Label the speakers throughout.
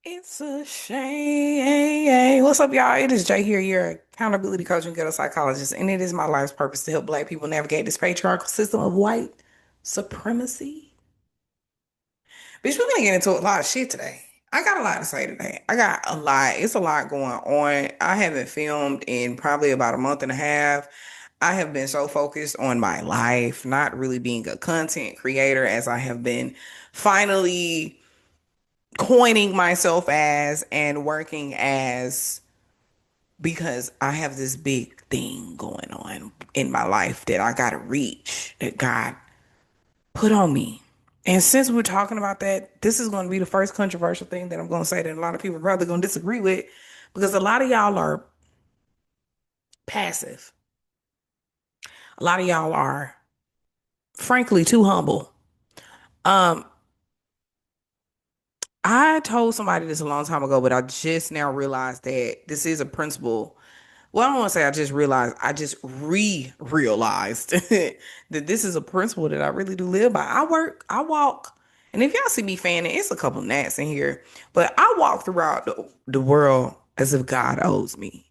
Speaker 1: It's a shame. What's up, y'all? It is Jay here, your accountability coach and ghetto psychologist, and it is my life's purpose to help Black people navigate this patriarchal system of white supremacy. Bitch, we're gonna get into a lot of shit today. I got a lot to say today. I got a lot. It's a lot going on. I haven't filmed in probably about a month and a half. I have been so focused on my life, not really being a content creator, as I have been finally coining myself as and working as, because I have this big thing going on in my life that I gotta reach, that God put on me. And since we're talking about that, this is going to be the first controversial thing that I'm going to say that a lot of people are probably going to disagree with, because a lot of y'all are passive. A lot of y'all are, frankly, too humble. Um, I told somebody this a long time ago, but I just now realized that this is a principle. Well, I don't want to say I just realized, I just realized that this is a principle that I really do live by. I walk, and if y'all see me fanning, it's a couple gnats in here, but I walk throughout the world as if God owes me.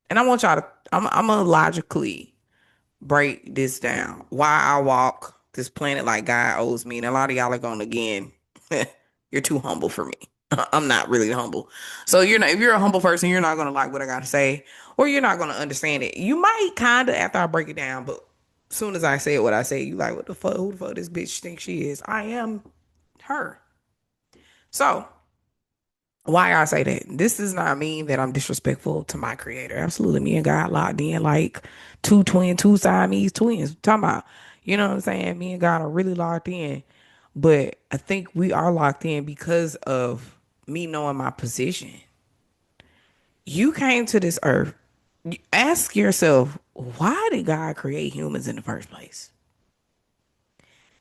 Speaker 1: And I want y'all to, I'm gonna logically break this down. Why I walk this planet like God owes me. And a lot of y'all are going, again, you're too humble for me. I'm not really humble. So you're not, if you're a humble person, you're not going to like what I got to say, or you're not going to understand it. You might kind of after I break it down, but as soon as I say what I say, you like, what the fuck? Who the fuck this bitch thinks she is? I am her. So why I say that? This does not mean that I'm disrespectful to my creator. Absolutely. Me and God locked in like two Siamese twins. Talking about, you know what I'm saying? Me and God are really locked in. But I think we are locked in because of me knowing my position. You came to this earth. Ask yourself, why did God create humans in the first place?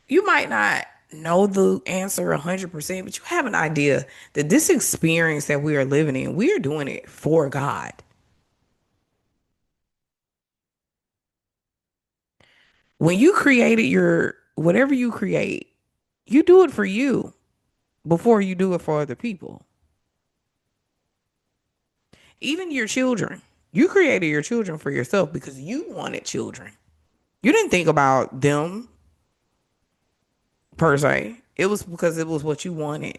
Speaker 1: You might not know the answer 100%, but you have an idea that this experience that we are living in, we are doing it for God. When you created your, whatever you create, you do it for you before you do it for other people. Even your children. You created your children for yourself because you wanted children. You didn't think about them per se. It was because it was what you wanted.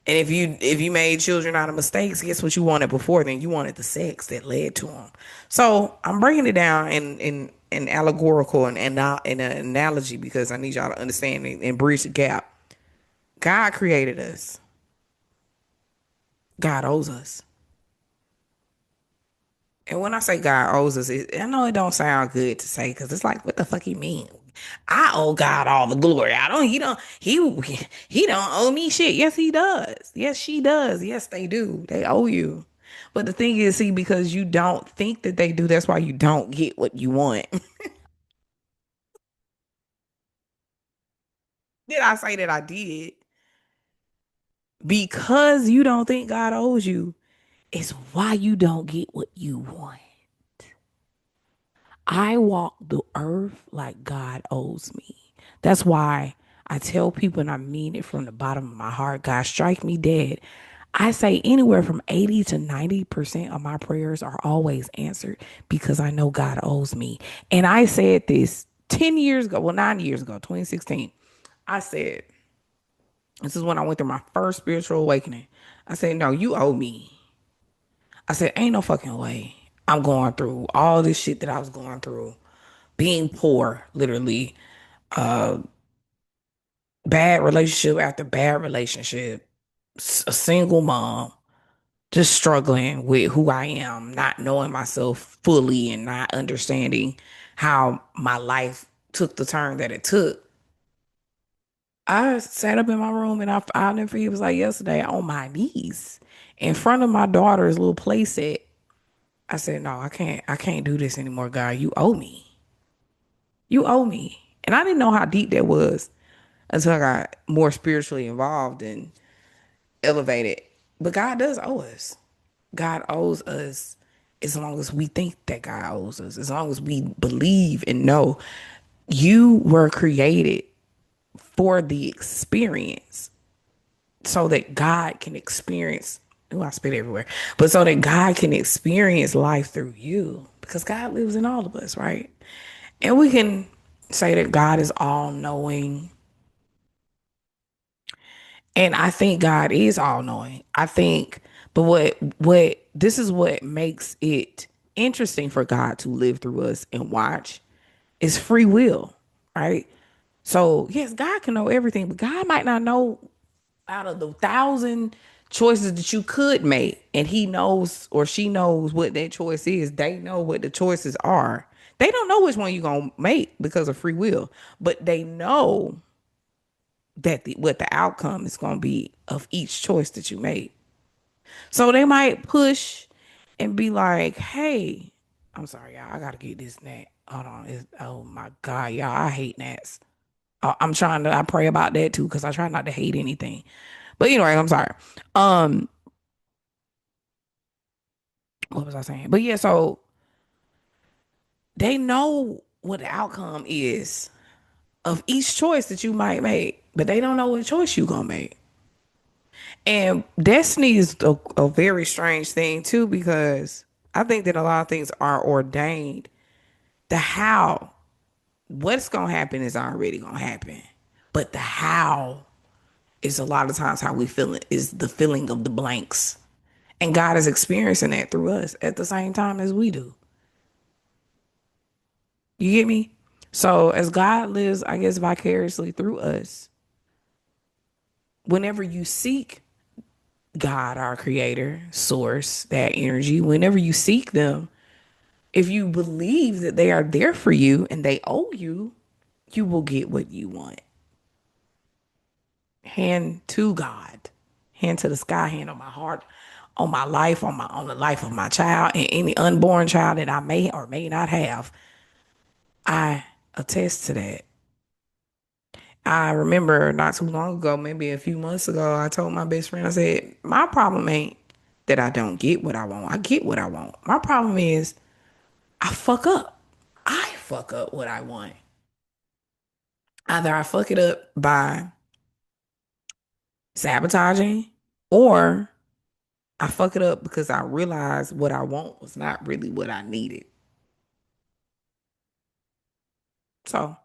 Speaker 1: And if you made children out of mistakes, guess what you wanted before then? You wanted the sex that led to them. So I'm breaking it down in an allegorical and an analogy, because I need y'all to understand and bridge the gap. God created us. God owes us. And when I say God owes us, I know it don't sound good to say, because it's like, what the fuck you mean? I owe God all the glory. I don't. He don't owe me shit. Yes, he does. Yes, she does. Yes, they do. They owe you. But the thing is, see, because you don't think that they do, that's why you don't get what you want. Did I say that I did? Because you don't think God owes you, is why you don't get what you want. I walk the earth like God owes me. That's why I tell people, and I mean it from the bottom of my heart, God, strike me dead. I say anywhere from 80 to 90% of my prayers are always answered because I know God owes me. And I said this 10 years ago, well, 9 years ago, 2016. I said, this is when I went through my first spiritual awakening. I said, no, you owe me. I said, ain't no fucking way I'm going through all this shit that I was going through, being poor, literally, bad relationship after bad relationship, a single mom, just struggling with who I am, not knowing myself fully and not understanding how my life took the turn that it took. I sat up in my room, and I'll never forget, it was like yesterday, on my knees in front of my daughter's little play set. I said, no, I can't do this anymore, God. You owe me. You owe me. And I didn't know how deep that was until I got more spiritually involved and elevated. But God does owe us. God owes us as long as we think that God owes us, as long as we believe and know. You were created for the experience. so that God can experience. Oh, I spit everywhere. But so that God can experience life through you, because God lives in all of us, right? And we can say that God is all knowing. And I think God is all knowing. I think, but what this is what makes it interesting for God to live through us and watch is free will, right? So yes, God can know everything, but God might not know out of the thousand choices that you could make, and he knows or she knows what that choice is. They know what the choices are. They don't know which one you're gonna make because of free will, but they know that what the outcome is gonna be of each choice that you make. So they might push and be like, "Hey, I'm sorry, y'all. I gotta get this gnat. Hold on. Oh my God, y'all. I hate gnats. I'm trying to. I pray about that too because I try not to hate anything. But anyway, I'm sorry. Um, what was I saying? But yeah, so they know what the outcome is of each choice that you might make, but they don't know what choice you gonna make. And destiny is a very strange thing too, because I think that a lot of things are ordained. The how, what's gonna happen is already gonna happen, but the how is a lot of times how we feel it is the feeling of the blanks. And God is experiencing that through us at the same time as we do. You get me? So as God lives, I guess, vicariously through us, whenever you seek God, our creator, source, that energy, whenever you seek them, if you believe that they are there for you and they owe you, you will get what you want. Hand to God, hand to the sky, hand on my heart, on my life, on the life of my child and any unborn child that I may or may not have. I attest to that. I remember not too long ago, maybe a few months ago, I told my best friend, I said, my problem ain't that I don't get what I want. I get what I want. My problem is I fuck up. I fuck up what I want. Either I fuck it up by sabotaging, or I fuck it up because I realized what I want was not really what I needed. So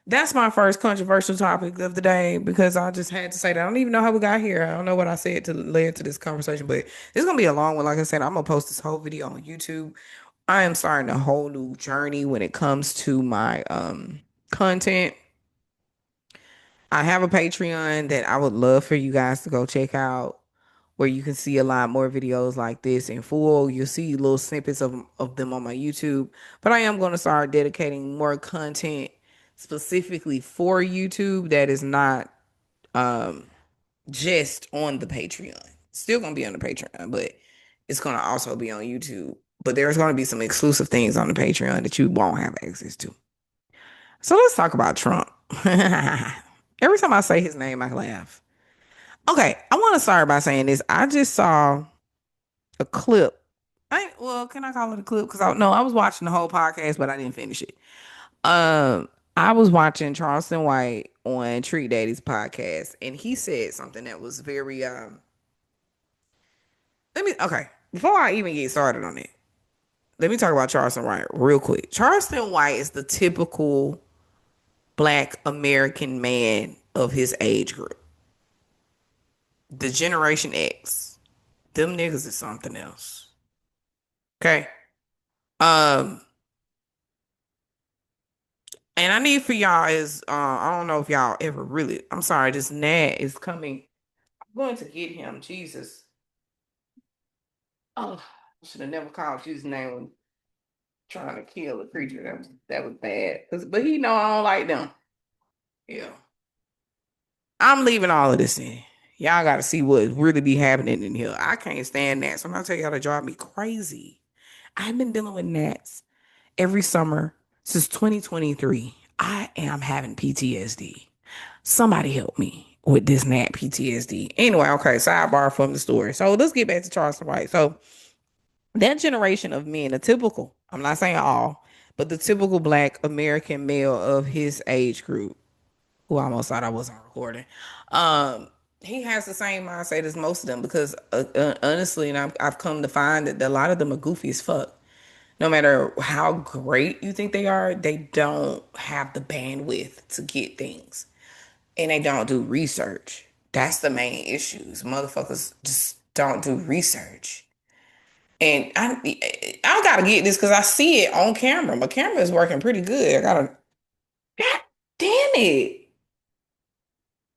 Speaker 1: that's my first controversial topic of the day, because I just had to say that. I don't even know how we got here. I don't know what I said to lead to this conversation, but it's gonna be a long one. Like I said, I'm gonna post this whole video on YouTube. I am starting a whole new journey when it comes to my content. I have a Patreon that I would love for you guys to go check out, where you can see a lot more videos like this in full. You'll see little snippets of them on my YouTube. But I am going to start dedicating more content specifically for YouTube that is not just on the Patreon. Still going to be on the Patreon, but it's going to also be on YouTube. But there's going to be some exclusive things on the Patreon that you won't have access to. So let's talk about Trump. Every time I say his name, I laugh. Okay, I want to start by saying this. I just saw a clip. Well, can I call it a clip? Because no, I was watching the whole podcast, but I didn't finish it. I was watching Charleston White on Treat Daddy's podcast, and he said something that was very okay. Before I even get started on it, let me talk about Charleston White real quick. Charleston White is the typical Black American man of his age group, the Generation X. Them niggas is something else. Okay. Um, and I need for y'all is I don't know if y'all ever really. I'm sorry, this Nat is coming. I'm going to get him. Jesus. Oh, I should have never called you his name when trying to kill a creature. That was bad. But he know I don't like them. Yeah. I'm leaving all of this in. Y'all got to see what really be happening in here. I can't stand gnats. So I'm gonna tell y'all to drive me crazy. I've been dealing with gnats every summer since 2023. I am having PTSD. Somebody help me with this gnat PTSD. Anyway, okay, sidebar from the story. So let's get back to Charleston White. So that generation of men, the typical, I'm not saying all, but the typical Black American male of his age group, who I almost thought I wasn't recording. Um, he has the same mindset as most of them because honestly, and I've come to find that a lot of them are goofy as fuck. No matter how great you think they are, they don't have the bandwidth to get things, and they don't do research. That's the main issues. Motherfuckers just don't do research. And I gotta get this because I see it on camera. My camera is working pretty good. I gotta. God damn it!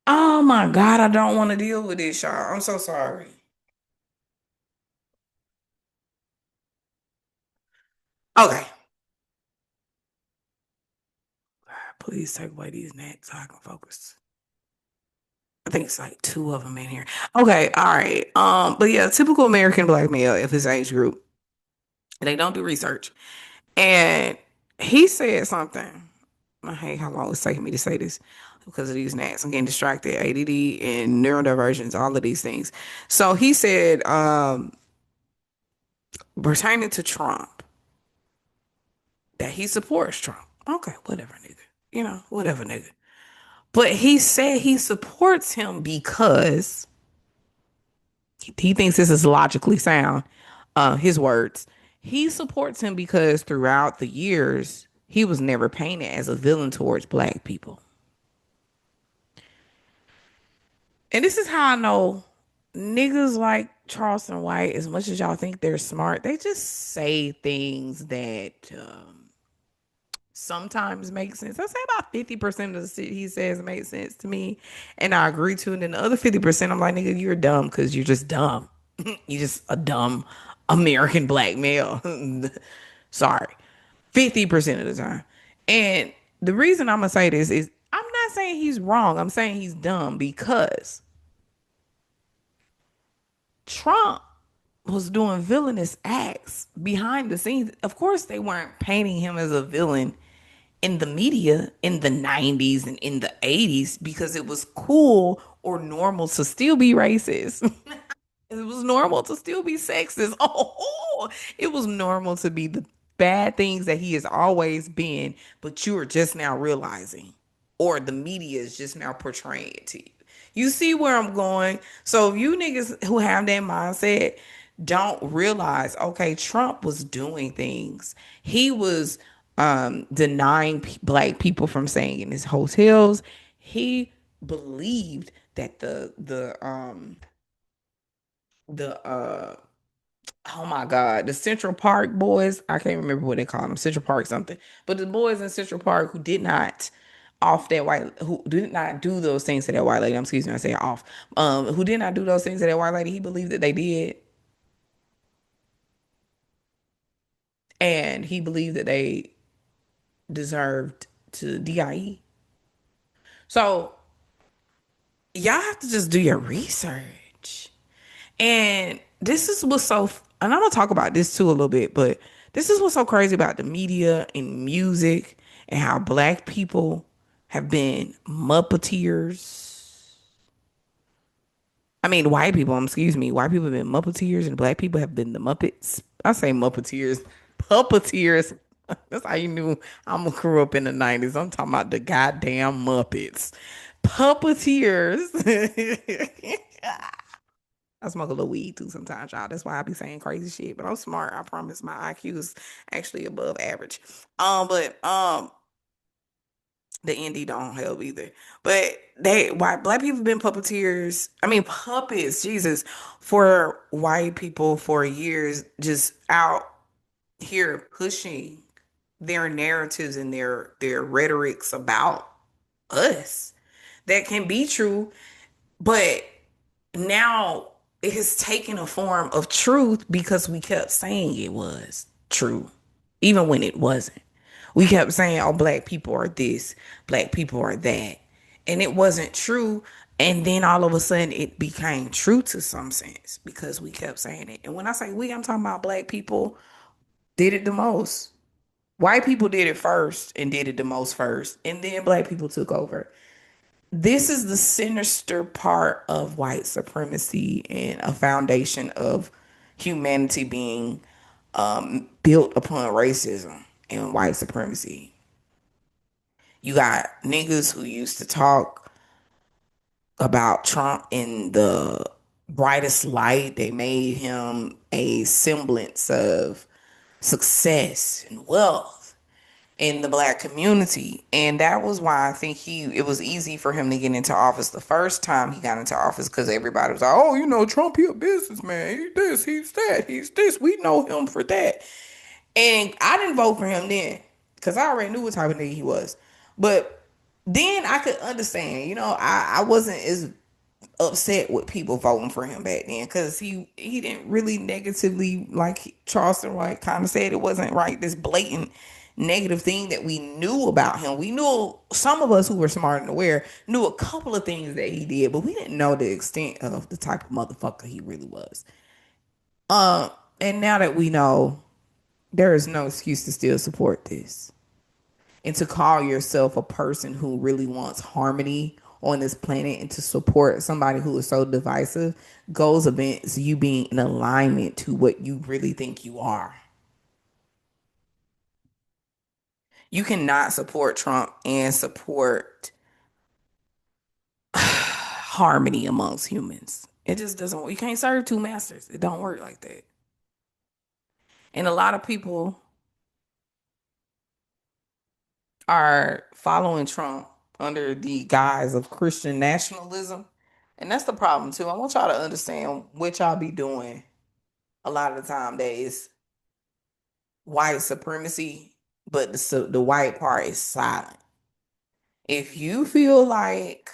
Speaker 1: Oh my God, I don't want to deal with this, y'all. I'm so sorry. Okay, please take away these nets so I can focus. I think it's like two of them in here. Okay, all right. But yeah, typical American black male of his age group. They don't do research. And he said something. I hate how long it's taking me to say this because of these gnats. I'm getting distracted, ADD and neurodivergence, all of these things. So he said, pertaining to Trump, that he supports Trump. Okay, whatever, nigga. You know, whatever, nigga. But he said he supports him because he thinks this is logically sound. His words. He supports him because throughout the years, he was never painted as a villain towards black people. And this is how I know niggas like Charleston White, as much as y'all think they're smart, they just say things that sometimes make sense. I say about 50% of the shit he says makes sense to me, and I agree to it. And then the other 50%, I'm like, nigga, you're dumb because you're just dumb. You're just a dumb American black male. Sorry. 50% of the time. And the reason I'm gonna say this is I'm not saying he's wrong. I'm saying he's dumb because Trump was doing villainous acts behind the scenes. Of course, they weren't painting him as a villain in the media in the 90s and in the 80s because it was cool or normal to still be racist. It was normal to still be sexist. Oh, it was normal to be the bad things that he has always been, but you are just now realizing, or the media is just now portraying it to you. You see where I'm going? So if you niggas who have that mindset don't realize, okay, Trump was doing things. He was denying black people from staying in his hotels. He believed that the oh my God, the Central Park boys, I can't remember what they call them, Central Park something. But the boys in Central Park who did not off that white who did not do those things to that white lady. Excuse me, I say off. Who did not do those things to that white lady, he believed that they did. And he believed that they deserved to DIE. So y'all have to just do your research. And this is what's so, and I'm gonna talk about this too a little bit, but this is what's so crazy about the media and music and how black people have been Muppeteers. I mean, white people, excuse me, white people have been Muppeteers and black people have been the Muppets. I say Muppeteers, puppeteers. That's how you knew I'm gonna grow up in the 90s. I'm talking about the goddamn Muppets. Puppeteers. I smoke a little weed too sometimes, y'all. That's why I be saying crazy shit. But I'm smart. I promise my IQ is actually above average. But the ND don't help either. But they why black people been puppeteers. I mean puppets, Jesus, for white people for years, just out here pushing their narratives and their rhetorics about us. That can be true, but now it has taken a form of truth because we kept saying it was true, even when it wasn't. We kept saying, oh, black people are this, black people are that. And it wasn't true. And then all of a sudden it became true to some sense because we kept saying it. And when I say we, I'm talking about black people did it the most. White people did it first and did it the most first. And then black people took over. This is the sinister part of white supremacy and a foundation of humanity being built upon racism and white supremacy. You got niggas who used to talk about Trump in the brightest light. They made him a semblance of success and wealth in the black community. And that was why I think it was easy for him to get into office the first time he got into office, because everybody was like, oh, Trump, he a businessman. He's this, he's that, he's this. We know him for that. And I didn't vote for him then because I already knew what type of nigga he was. But then I could understand, I wasn't as upset with people voting for him back then, because he didn't really negatively, like Charleston White kind of said, it wasn't right, this blatant negative thing that we knew about him. We knew, some of us who were smart and aware knew a couple of things that he did, but we didn't know the extent of the type of motherfucker he really was. Um, and now that we know, there is no excuse to still support this. And to call yourself a person who really wants harmony on this planet and to support somebody who is so divisive goes against you being in alignment to what you really think you are. You cannot support Trump and support harmony amongst humans. It just doesn't work. You can't serve two masters. It don't work like that. And a lot of people are following Trump under the guise of Christian nationalism. And that's the problem too. I want y'all to understand what y'all be doing a lot of the time that is white supremacy, but the white part is silent. If you feel like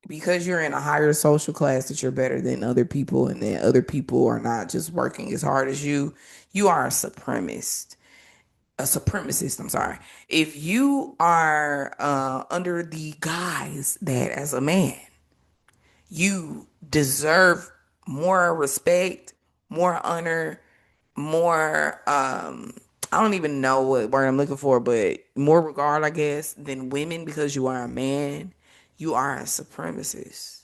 Speaker 1: because you're in a higher social class that you're better than other people and that other people are not just working as hard as you are a supremacist. A supremacist, I'm sorry. If you are under the guise that as a man, you deserve more respect, more honor, more I don't even know what word I'm looking for, but more regard, I guess, than women because you are a man, you are a supremacist.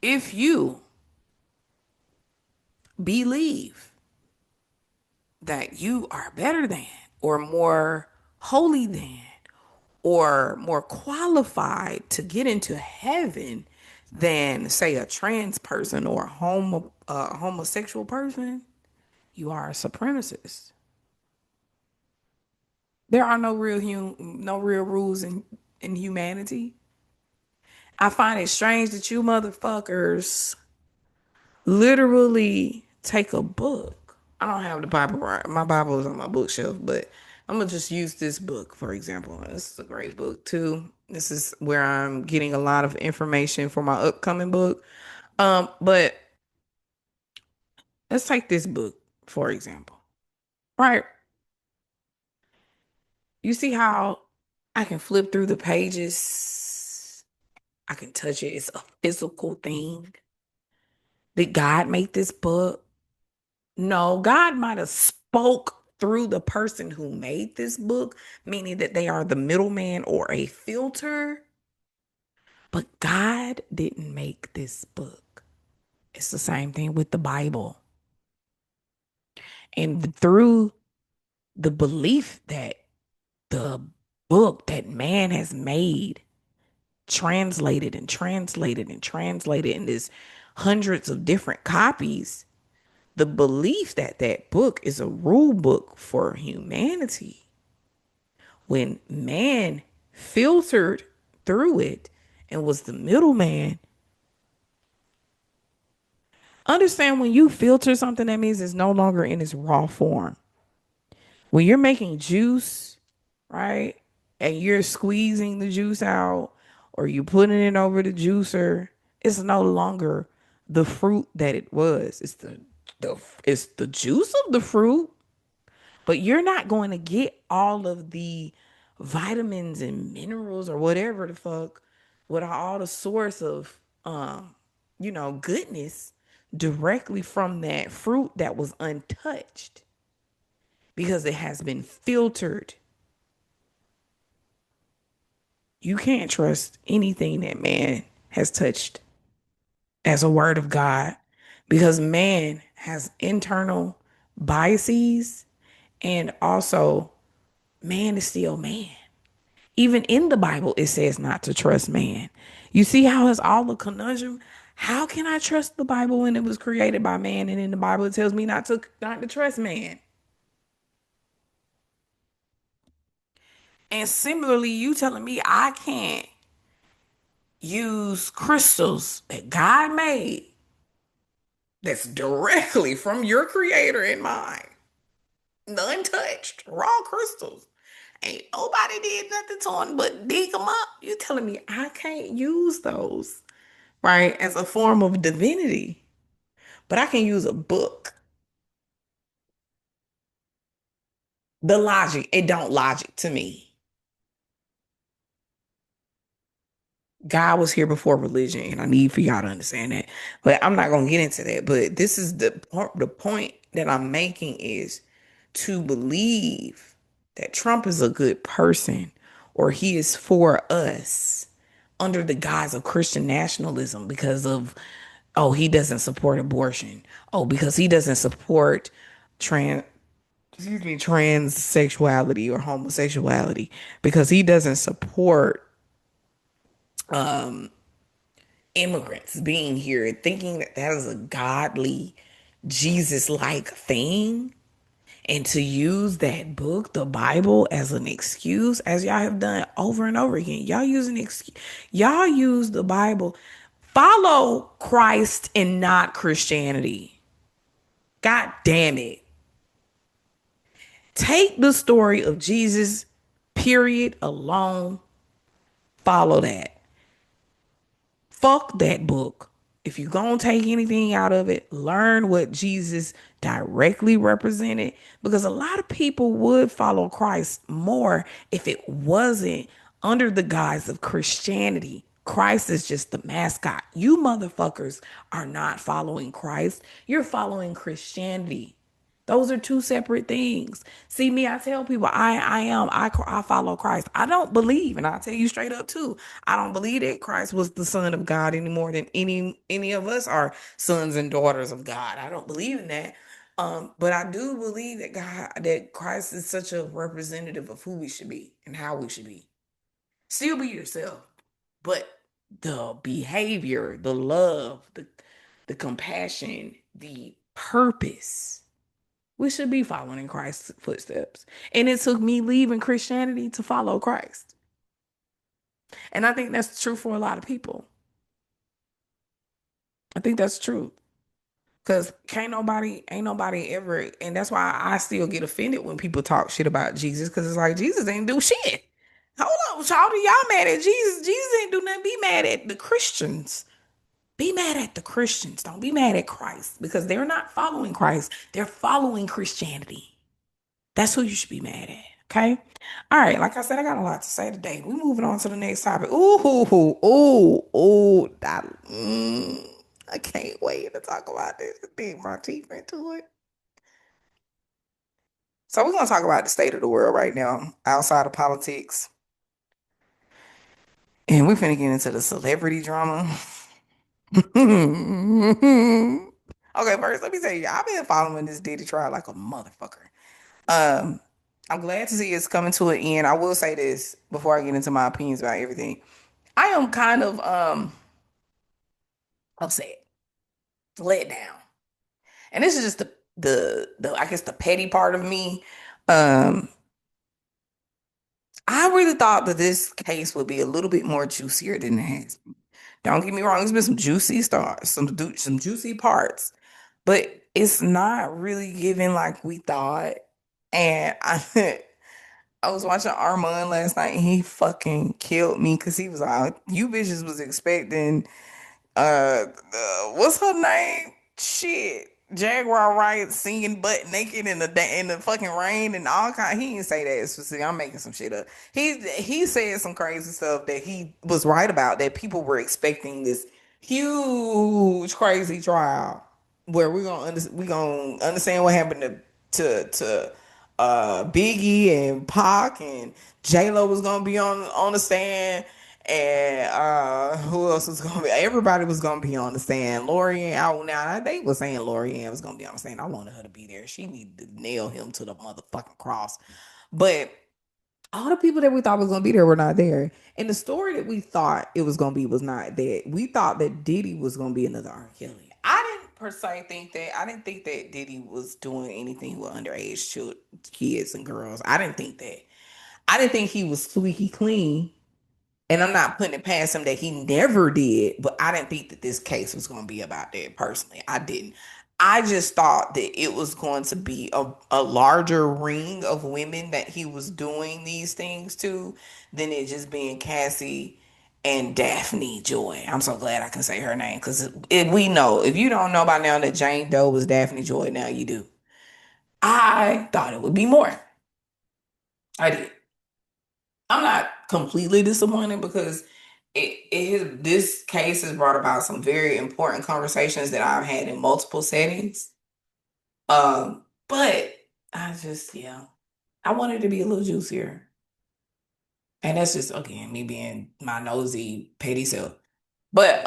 Speaker 1: If you believe that you are better than or more holy than or more qualified to get into heaven than, say, a trans person or a homosexual person, you are a supremacist. There are no real rules in humanity. I find it strange that you motherfuckers literally take a book. I don't have the Bible right. My Bible is on my bookshelf, but I'm gonna just use this book for example. This is a great book too. This is where I'm getting a lot of information for my upcoming book. But let's take this book for example. Right? You see how I can flip through the pages. I can touch it. It's a physical thing. Did God make this book? No, God might have spoke through the person who made this book, meaning that they are the middleman or a filter. But God didn't make this book. It's the same thing with the Bible. And through the belief that the book that man has made, translated and translated and translated in this hundreds of different copies, the belief that that book is a rule book for humanity, when man filtered through it and was the middleman. Understand, when you filter something, that means it's no longer in its raw form. When you're making juice, right, and you're squeezing the juice out or you putting it over the juicer, it's no longer the fruit that it was. The it's the juice of the fruit, but you're not going to get all of the vitamins and minerals or whatever the fuck with all the source of goodness directly from that fruit that was untouched because it has been filtered. You can't trust anything that man has touched as a word of God, because man has internal biases, and also man is still man. Even in the Bible, it says not to trust man. You see how it's all a conundrum? How can I trust the Bible when it was created by man, and in the Bible it tells me not to trust man? And similarly, you telling me I can't use crystals that God made that's directly from your creator in mind, untouched, raw crystals. Ain't nobody did nothing to them but dig them up. You telling me I can't use those, right, as a form of divinity, but I can use a book. The logic, it don't logic to me. God was here before religion, and I need for y'all to understand that. But I'm not gonna get into that. But this is the point that I'm making is to believe that Trump is a good person or he is for us under the guise of Christian nationalism because of, oh, he doesn't support abortion. Oh, because he doesn't support trans transsexuality or homosexuality, because he doesn't support immigrants being here, thinking that that is a godly, Jesus like thing. And to use that book, the Bible, as an excuse, as y'all have done over and over again, y'all use an excuse. Y'all use the Bible. Follow Christ and not Christianity. God damn it. Take the story of Jesus, period, alone. Follow that. Fuck that book. If you're going to take anything out of it, learn what Jesus directly represented, because a lot of people would follow Christ more if it wasn't under the guise of Christianity. Christ is just the mascot. You motherfuckers are not following Christ. You're following Christianity. Those are two separate things. See me, I tell people I follow Christ. I don't believe, and I'll tell you straight up too, I don't believe that Christ was the son of God any more than any of us are sons and daughters of God. I don't believe in that. But I do believe that Christ is such a representative of who we should be and how we should be. Still be yourself, but the behavior, the love, the compassion, the purpose, we should be following in Christ's footsteps. And it took me leaving Christianity to follow Christ. And I think that's true for a lot of people. I think that's true. Cause ain't nobody ever, and that's why I still get offended when people talk shit about Jesus. Cause it's like Jesus ain't do shit. Hold on, y'all, y'all mad at Jesus? Jesus ain't do nothing. Be mad at the Christians. Be mad at the Christians. Don't be mad at Christ, because they're not following Christ. They're following Christianity. That's who you should be mad at. Okay. All right. Like I said, I got a lot to say today. We moving on to the next topic. Ooh. I can't wait to talk about this and dig my teeth into it. So we're gonna talk about the state of the world right now, outside of politics, and we're finna get into the celebrity drama. Okay, first let me tell you, I've been following this Diddy trial like a motherfucker. Um, I'm glad to see it's coming to an end. I will say this before I get into my opinions about everything. I am kind of upset, let down. And this is just the I guess the petty part of me. Um, I really thought that this case would be a little bit more juicier than it has been. Don't get me wrong, there's been some juicy stars, some juicy parts, but it's not really giving like we thought. And I was watching Armand last night and he fucking killed me because he was like, you bitches was expecting what's her name? Shit. Jaguar Wright singing butt naked in the fucking rain and all kind. He didn't say that specifically. I'm making some shit up. He said some crazy stuff that he was right about, that people were expecting this huge crazy trial where we gonna understand what happened to Biggie and Pac, and J Lo was gonna be on the stand, and who else was gonna be? Everybody was gonna be on the stand. Loriann out now. They were saying Loriann was gonna be on the stand. I wanted her to be there. She needed to nail him to the motherfucking cross. But All the people that we thought was gonna be there were not there. And the story that we thought it was gonna be was not that. We thought that Diddy was gonna be another R. Kelly. I didn't per se think that. I didn't think that Diddy was doing anything with underage children, kids and girls. I didn't think that. I didn't think he was squeaky clean. And I'm not putting it past him that he never did, but I didn't think that this case was going to be about that personally. I didn't. I just thought that it was going to be a larger ring of women that he was doing these things to than it just being Cassie and Daphne Joy. I'm so glad I can say her name because we know, if you don't know by now that Jane Doe was Daphne Joy, now you do. I thought it would be more. I did. I'm not completely disappointed because this case has brought about some very important conversations that I've had in multiple settings. But I just, yeah, I wanted to be a little juicier. And that's just, again, me being my nosy, petty self. But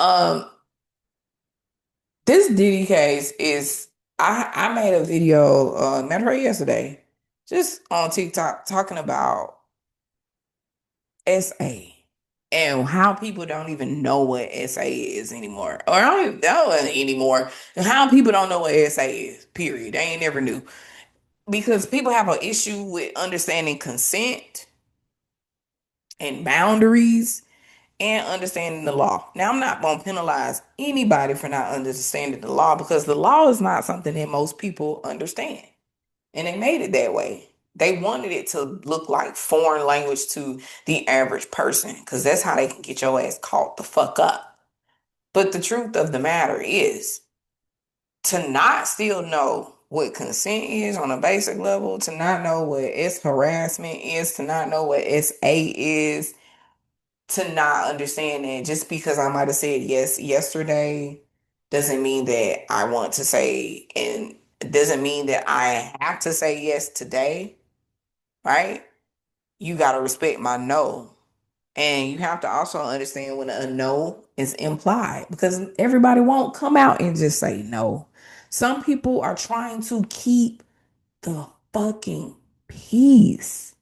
Speaker 1: this Diddy case is, I made a video, matter of fact, yesterday, just on TikTok talking about SA and how people don't even know what SA is anymore. Or I don't even know it anymore. And how people don't know what SA is, period. They ain't never knew. Because people have an issue with understanding consent and boundaries and understanding the law. Now, I'm not going to penalize anybody for not understanding the law because the law is not something that most people understand. And they made it that way. They wanted it to look like foreign language to the average person because that's how they can get your ass caught the fuck up. But the truth of the matter is to not still know what consent is on a basic level, to not know what S harassment is, to not know what SA is, to not understand that just because I might have said yes yesterday doesn't mean that I want to say, and doesn't mean that I have to say yes today, right? You got to respect my no. And you have to also understand when a no is implied because everybody won't come out and just say no. Some people are trying to keep the fucking peace.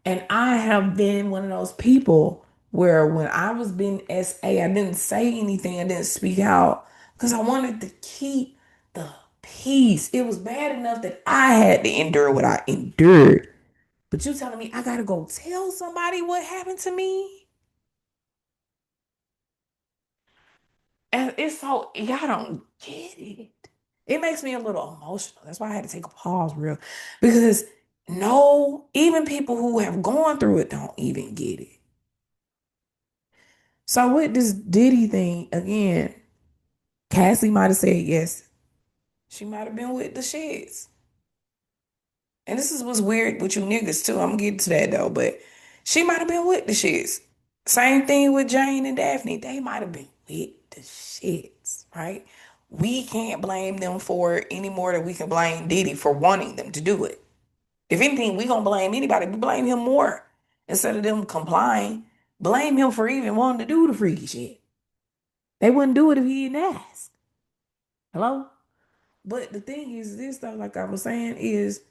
Speaker 1: And I have been one of those people where when I was being SA, I didn't say anything, I didn't speak out because I wanted to keep the peace. It was bad enough that I had to endure what I endured. But you telling me I gotta go tell somebody what happened to me? And it's so, y'all don't get it. It makes me a little emotional. That's why I had to take a pause real because no, even people who have gone through it don't even get it. So with this Diddy thing, again, Cassie might have said yes. She might have been with the shits. And this is what's weird with you niggas too. I'm gonna get to that though, but she might have been with the shits. Same thing with Jane and Daphne. They might have been with the shits, right? We can't blame them for it any more than we can blame Diddy for wanting them to do it. If anything, we gonna blame anybody. We blame him more. Instead of them complying, blame him for even wanting to do the freaky shit. They wouldn't do it if he didn't ask. Hello? But the thing is this though, like I was saying, is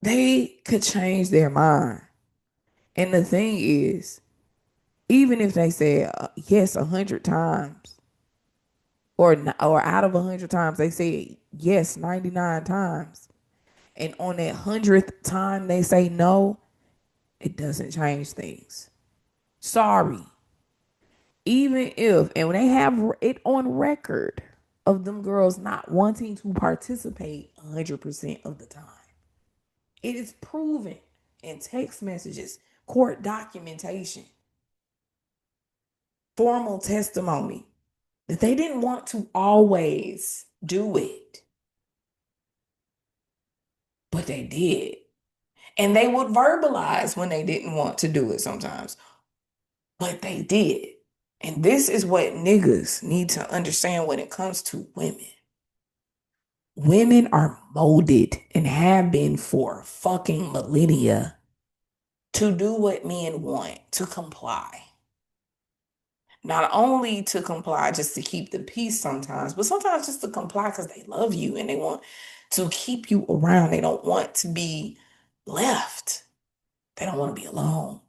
Speaker 1: they could change their mind. And the thing is, even if they say yes 100 times, or out of 100 times they say yes 99 times, and on that 100th time they say no, it doesn't change things. Sorry. Even if, and when they have it on record of them girls not wanting to participate 100% of the time, it is proven in text messages, court documentation, formal testimony that they didn't want to always do it, but they did. And they would verbalize when they didn't want to do it sometimes, but they did. And this is what niggas need to understand when it comes to women. Women are molded and have been for fucking millennia to do what men want, to comply. Not only to comply just to keep the peace sometimes, but sometimes just to comply because they love you and they want to keep you around. They don't want to be left. They don't want to be alone.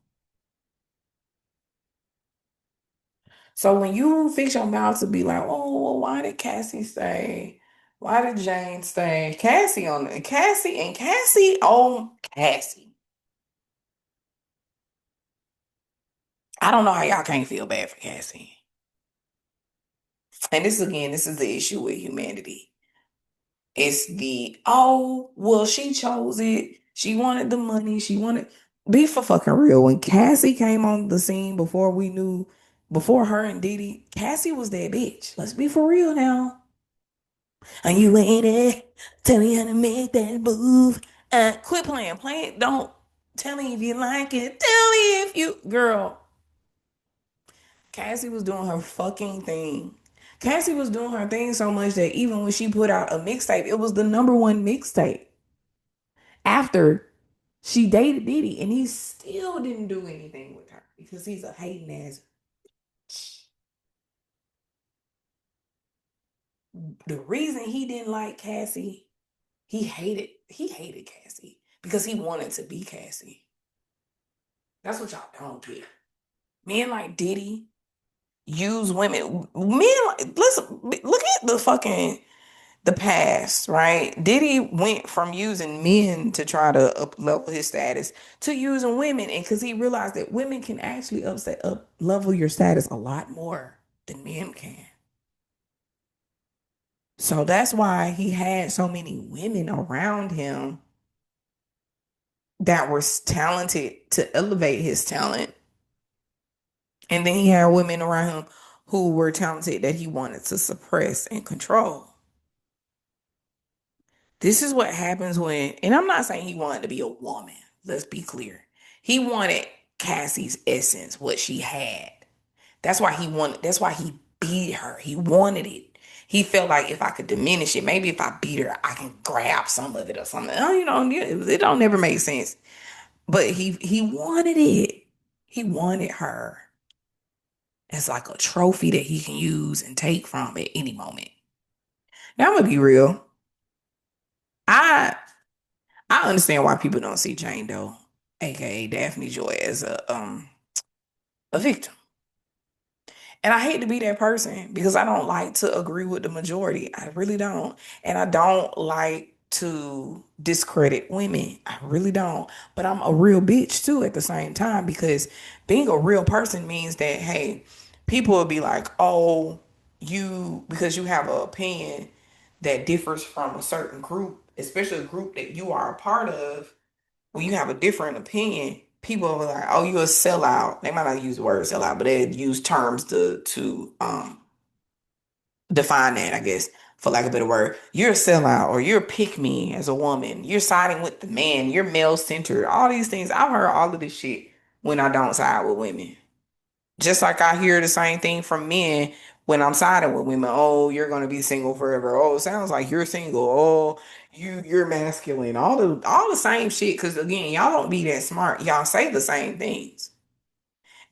Speaker 1: So when you fix your mouth to be like, oh, well, why did Cassie stay? Why did Jane stay? Cassie, oh, Cassie. I don't know how y'all can't feel bad for Cassie. And this is the issue with humanity. It's oh, well, she chose it. She wanted the money. She wanted, be for fucking real. When Cassie came on the scene before her and Diddy, Cassie was that bitch. Let's be for real now. Are you waiting? Tell me how to make that move. Quit playing. Don't tell me if you like it. Tell me if you, girl. Cassie was doing her fucking thing. Cassie was doing her thing so much that even when she put out a mixtape, it was the number one mixtape after she dated Diddy, and he still didn't do anything with her because he's a hating ass. The reason he didn't like Cassie, he hated Cassie because he wanted to be Cassie. That's what y'all don't get. Men like Diddy use women. Men like, listen, look at the past, right? Diddy went from using men to try to up level his status to using women, and because he realized that women can actually up level your status a lot more than men can. So that's why he had so many women around him that were talented to elevate his talent. And then he had women around him who were talented that he wanted to suppress and control. This is what happens when, and I'm not saying he wanted to be a woman. Let's be clear. He wanted Cassie's essence, what she had. That's why he beat her. He wanted it. He felt like if I could diminish it, maybe if I beat her, I can grab some of it or something. Oh, it don't never make sense. But he wanted it. He wanted her as like a trophy that he can use and take from at any moment. Now I'm gonna be real. I I understand why people don't see Jane Doe, aka Daphne Joy, as a victim. And I hate to be that person because I don't like to agree with the majority. I really don't. And I don't like to discredit women. I really don't. But I'm a real bitch too at the same time because being a real person means that, hey, people will be like, oh, because you have an opinion that differs from a certain group, especially a group that you are a part of, when you have a different opinion, people are like, "Oh, you're a sellout." They might not use the word sellout, but they use terms to define that, I guess, for lack of a better word. You're a sellout, or you're a pick me as a woman. You're siding with the man. You're male centered. All these things. I've heard all of this shit when I don't side with women. Just like I hear the same thing from men when I'm siding with women. Oh, you're gonna be single forever. Oh, it sounds like you're single. Oh, you're masculine. All the same shit. Because again, y'all don't be that smart. Y'all say the same things.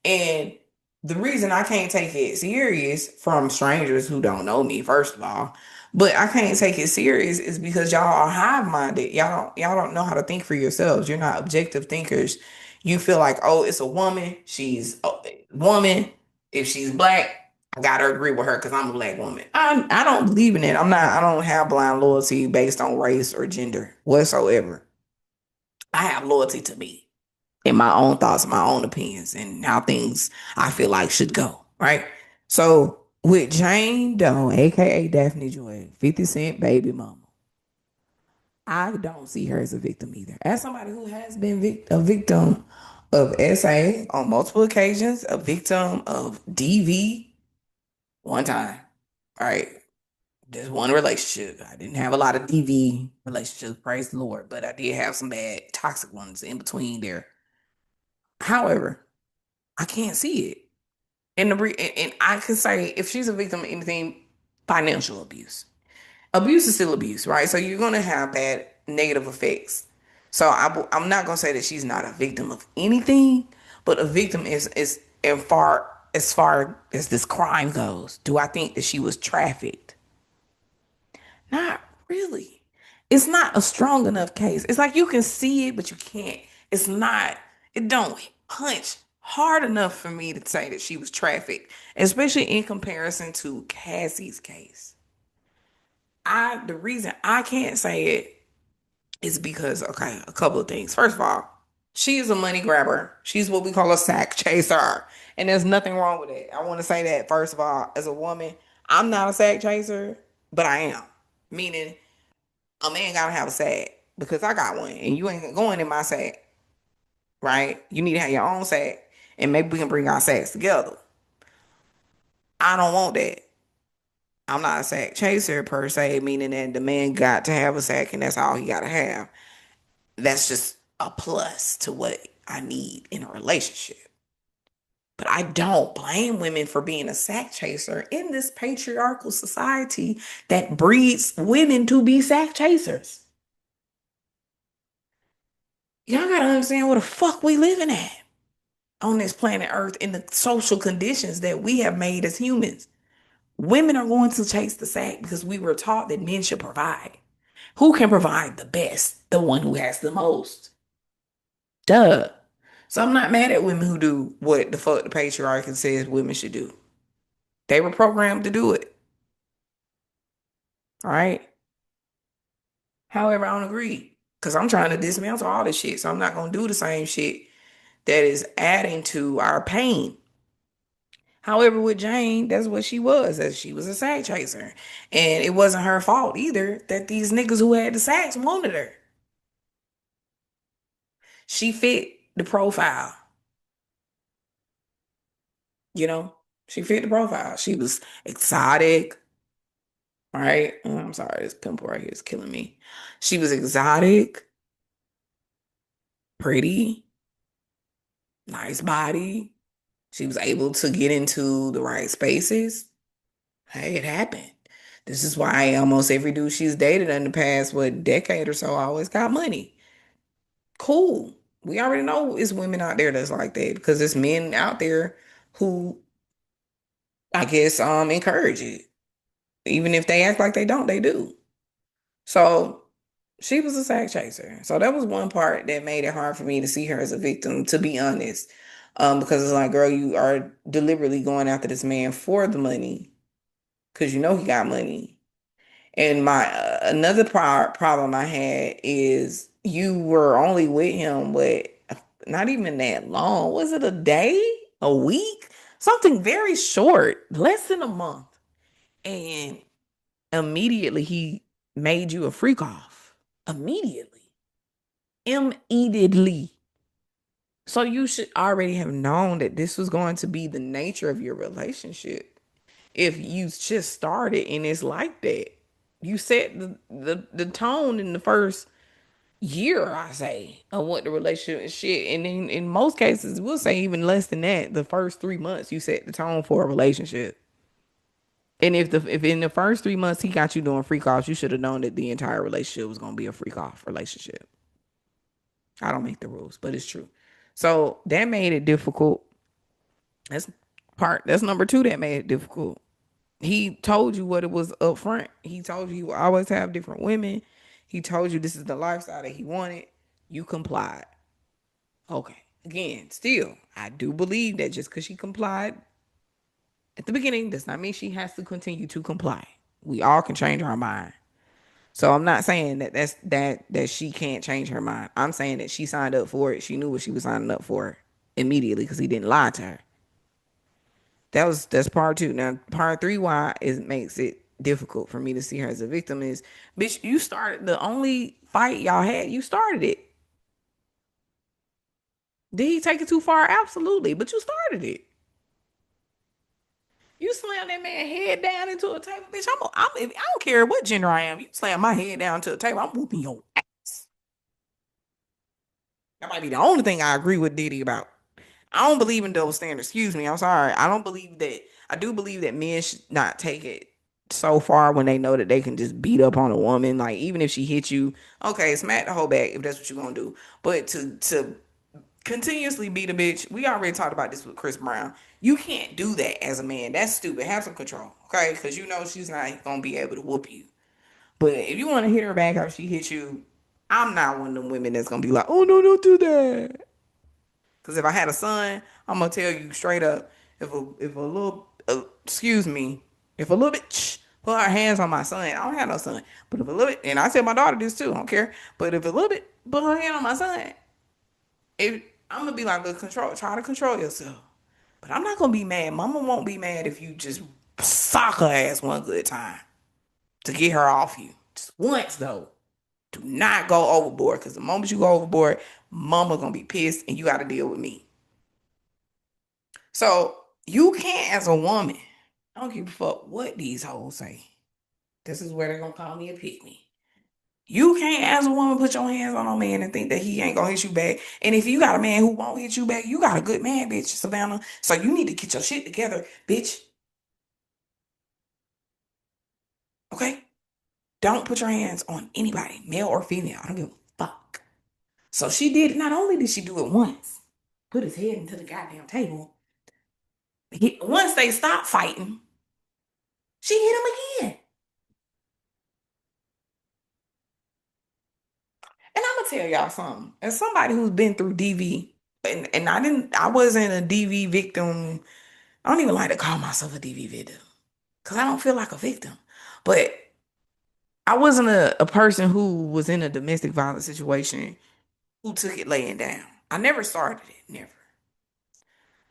Speaker 1: And the reason I can't take it serious from strangers who don't know me, first of all, but I can't take it serious is because y'all are hive-minded. Y'all don't know how to think for yourselves. You're not objective thinkers. You feel like, oh, it's a woman. She's a woman. If she's black, I gotta agree with her because I'm a black woman. I don't believe in it. I don't have blind loyalty based on race or gender whatsoever. I have loyalty to me and my own thoughts, my own opinions, and how things I feel like should go. Right. So with Jane Doe, aka Daphne Joy, 50 Cent baby mama, I don't see her as a victim either. As somebody who has been a victim of SA on multiple occasions, a victim of DV one time. All right. There's one relationship. I didn't have a lot of DV relationships, praise the Lord, but I did have some bad toxic ones in between there. However, I can't see it. And I can say if she's a victim of anything, financial abuse. Abuse is still abuse, right? So you're gonna have bad negative effects. So I'm not gonna say that she's not a victim of anything, but a victim is as far as this crime goes. Do I think that she was trafficked? Not really. It's not a strong enough case. It's like you can see it, but you can't. It's not, it don't punch hard enough for me to say that she was trafficked, especially in comparison to Cassie's case. The reason I can't say it is because, okay, a couple of things. First of all, she is a money grabber. She's what we call a sack chaser. And there's nothing wrong with it. I want to say that, first of all, as a woman, I'm not a sack chaser, but I am. Meaning, a man gotta have a sack because I got one and you ain't going in my sack, right? You need to have your own sack and maybe we can bring our sacks together. I don't want that. I'm not a sack chaser per se, meaning that the man got to have a sack and that's all he gotta have. That's just a plus to what I need in a relationship. But I don't blame women for being a sack chaser in this patriarchal society that breeds women to be sack chasers. Y'all gotta understand where the fuck we living at on this planet Earth in the social conditions that we have made as humans. Women are going to chase the sack because we were taught that men should provide. Who can provide the best? The one who has the most. Duh. So I'm not mad at women who do what the fuck the patriarchy says women should do. They were programmed to do it. All right. However, I don't agree. Because I'm trying to dismantle all this shit. So I'm not going to do the same shit that is adding to our pain. However, with Jane, that's what she was, as she was a sack chaser. And it wasn't her fault either that these niggas who had the sacks wanted her. She fit the profile, you know? She fit the profile. She was exotic, right? I'm sorry, this pimple right here is killing me. She was exotic, pretty, nice body. She was able to get into the right spaces. Hey, it happened. This is why almost every dude she's dated in the past, what, decade or so, always got money. Cool. We already know it's women out there that's like that because there's men out there who I guess encourage it. Even if they act like they don't, they do. So she was a sack chaser. So that was one part that made it hard for me to see her as a victim, to be honest. Because it's like, girl, you are deliberately going after this man for the money because you know he got money. And my another problem I had is you were only with him, but not even that long. Was it a day, a week, something very short, less than a month, and immediately he made you a freak off. Immediately, immediately. So you should already have known that this was going to be the nature of your relationship. If you just started and it's like that, you set the tone in the first year, I say, of what the relationship is shit. And in most cases, we'll say even less than that, the first 3 months you set the tone for a relationship. And if in the first 3 months he got you doing freak offs, you should have known that the entire relationship was gonna be a freak off relationship. I don't make the rules, but it's true. So that made it difficult. That's that's number two that made it difficult. He told you what it was up front. He told you he will always have different women. He told you this is the lifestyle that he wanted. You complied. Okay. Again, still, I do believe that just because she complied at the beginning does not mean she has to continue to comply. We all can change our mind. So I'm not saying that that she can't change her mind. I'm saying that she signed up for it. She knew what she was signing up for immediately because he didn't lie to her. That's part two. Now part three, why it makes it difficult for me to see her as a victim is, bitch, you started the only fight y'all had. You started it. Did he take it too far? Absolutely, but you started it. You slam that man head down into a table, bitch. I don't care what gender I am. You slam my head down to a table, I'm whooping your ass. That might be the only thing I agree with Diddy about. I don't believe in double standards. Excuse me. I'm sorry. I don't believe that. I do believe that men should not take it so far when they know that they can just beat up on a woman. Like even if she hits you, okay, smack the whole back if that's what you're gonna do. But to continuously beat a bitch, we already talked about this with Chris Brown. You can't do that as a man. That's stupid. Have some control, okay? Because you know she's not gonna be able to whoop you. But if you want to hit her back how she hit you, I'm not one of them women that's gonna be like, oh no, don't do that. Because if I had a son, I'm gonna tell you straight up, if a little excuse me, if a little bitch put her hands on my son, I don't have no son, but if a little bit, and I tell my daughter this too, I don't care. But if a little bit put her hand on my son, if I'm gonna be like, look, try to control yourself. But I'm not gonna be mad. Mama won't be mad if you just sock her ass one good time to get her off you. Just once though. Do not go overboard because the moment you go overboard, mama gonna be pissed and you gotta deal with me. So you can't as a woman, I don't give a fuck what these hoes say. This is where they're gonna call me a pick me. You can't as a woman put your hands on a man and think that he ain't gonna hit you back. And if you got a man who won't hit you back, you got a good man, bitch, Savannah. So you need to get your shit together, bitch. Okay? Don't put your hands on anybody, male or female. I don't give a fuck. So she did, not only did she do it once, put his head into the goddamn table. Once they stopped fighting, she hit him again. And I'm gonna tell y'all something. As somebody who's been through DV, and I wasn't a DV victim. I don't even like to call myself a DV victim because I don't feel like a victim. But I wasn't a person who was in a domestic violence situation who took it laying down. I never started it, never.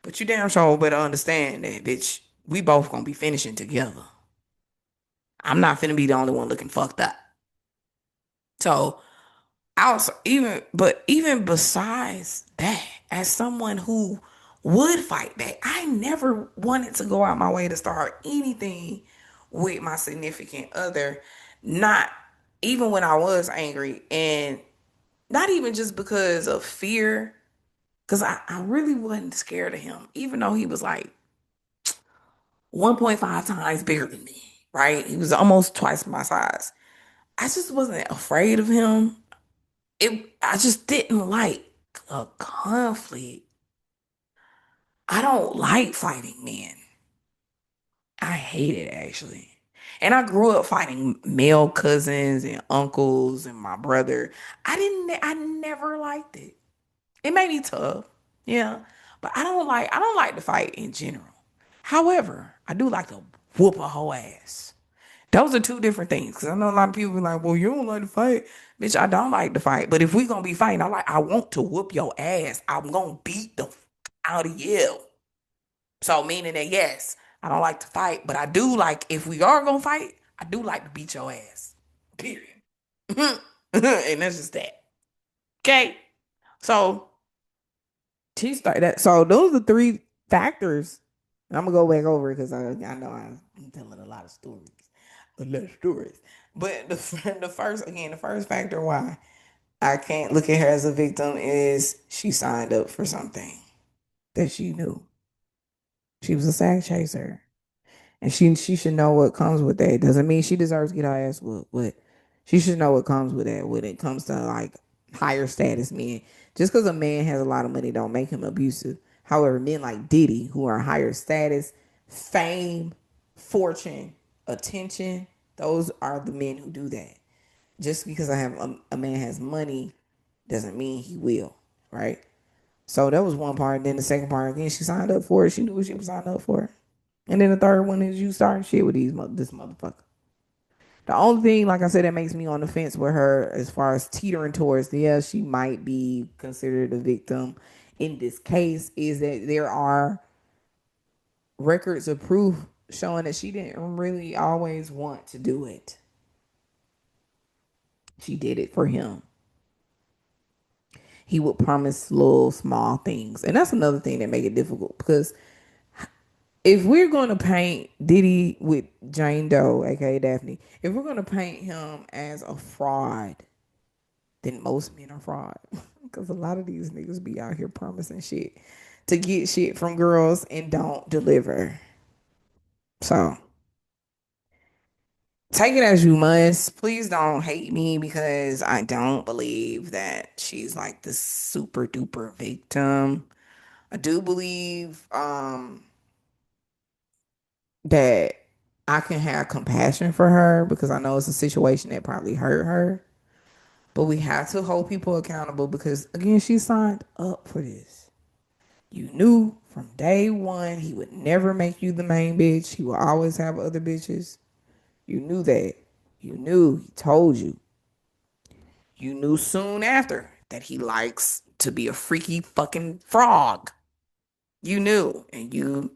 Speaker 1: But you damn sure better understand that, bitch. We both gonna be finishing together. I'm not finna be the only one looking fucked up. So also even besides that, as someone who would fight back, I never wanted to go out my way to start anything with my significant other, not even when I was angry, and not even just because of fear, because I really wasn't scared of him, even though he was like 1.5 times bigger than me, right? He was almost twice my size. I just wasn't afraid of him. I just didn't like a conflict. I don't like fighting men. I hate it actually. And I grew up fighting male cousins and uncles and my brother. I never liked it. It made me tough. Yeah. But I don't like to fight in general. However, I do like to whoop a whole ass. Those are two different things. Cause I know a lot of people be like, well, you don't like to fight. Bitch, I don't like to fight. But if we gonna be fighting, I want to whoop your ass. I'm gonna beat the out of you. So meaning that yes, I don't like to fight, but I do like if we are gonna fight, I do like to beat your ass. Period. And that's just that. Okay. So she started that. So those are three factors. And I'm gonna go back over it because I know I'm telling a lot of stories. A lot of stories. But the first factor why I can't look at her as a victim is she signed up for something that she knew. She was a sack chaser. And she should know what comes with that. Doesn't mean she deserves to get her ass whooped, but she should know what comes with that when it comes to like higher status men. Just because a man has a lot of money don't make him abusive. However, men like Diddy, who are higher status, fame, fortune, attention, those are the men who do that. Just because a man has money doesn't mean he will, right? So that was one part. Then the second part, again, she signed up for it. She knew what she was signing up for. And then the third one is you starting shit with this motherfucker. The only thing, like I said, that makes me on the fence with her as far as teetering towards, yeah, she might be considered a victim in this case, is that there are records of proof showing that she didn't really always want to do it. She did it for him. He would promise little small things. And that's another thing that make it difficult because if we're going to paint Diddy with Jane Doe, aka Daphne, if we're going to paint him as a fraud, then most men are fraud. Because a lot of these niggas be out here promising shit to get shit from girls and don't deliver. So take it as you must. Please don't hate me because I don't believe that she's like the super duper victim. I do believe that I can have compassion for her because I know it's a situation that probably hurt her. But we have to hold people accountable because, again, she signed up for this. You knew from day one he would never make you the main bitch. He will always have other bitches. You knew that. You knew. He told you. You knew soon after that he likes to be a freaky fucking frog. You knew. And you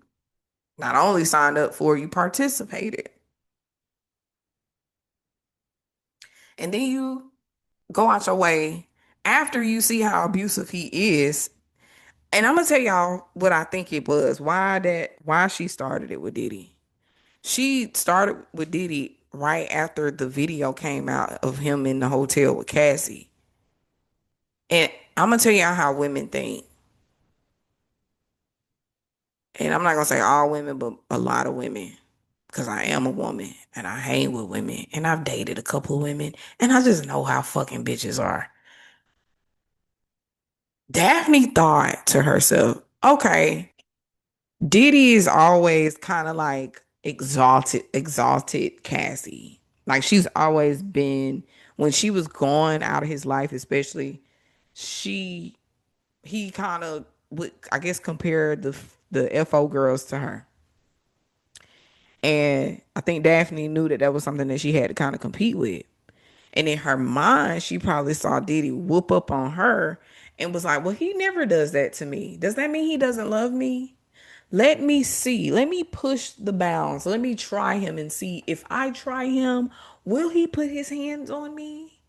Speaker 1: not only signed up for it, you participated. And then you go out your way after you see how abusive he is. And I'm gonna tell y'all what I think it was. Why she started it with Diddy. She started with Diddy right after the video came out of him in the hotel with Cassie. And I'm gonna tell y'all how women think. And I'm not gonna say all women, but a lot of women. Because I am a woman and I hang with women and I've dated a couple of women and I just know how fucking bitches are. Daphne thought to herself, okay, Diddy is always kind of like exalted Cassie. Like she's always been, when she was gone out of his life, especially, she, he kind of would, I guess, compare the FO girls to her. And I think Daphne knew that that was something that she had to kind of compete with. And in her mind, she probably saw Diddy whoop up on her and was like, well, he never does that to me. Does that mean he doesn't love me? Let me see. Let me push the bounds. Let me try him and see if I try him, will he put his hands on me?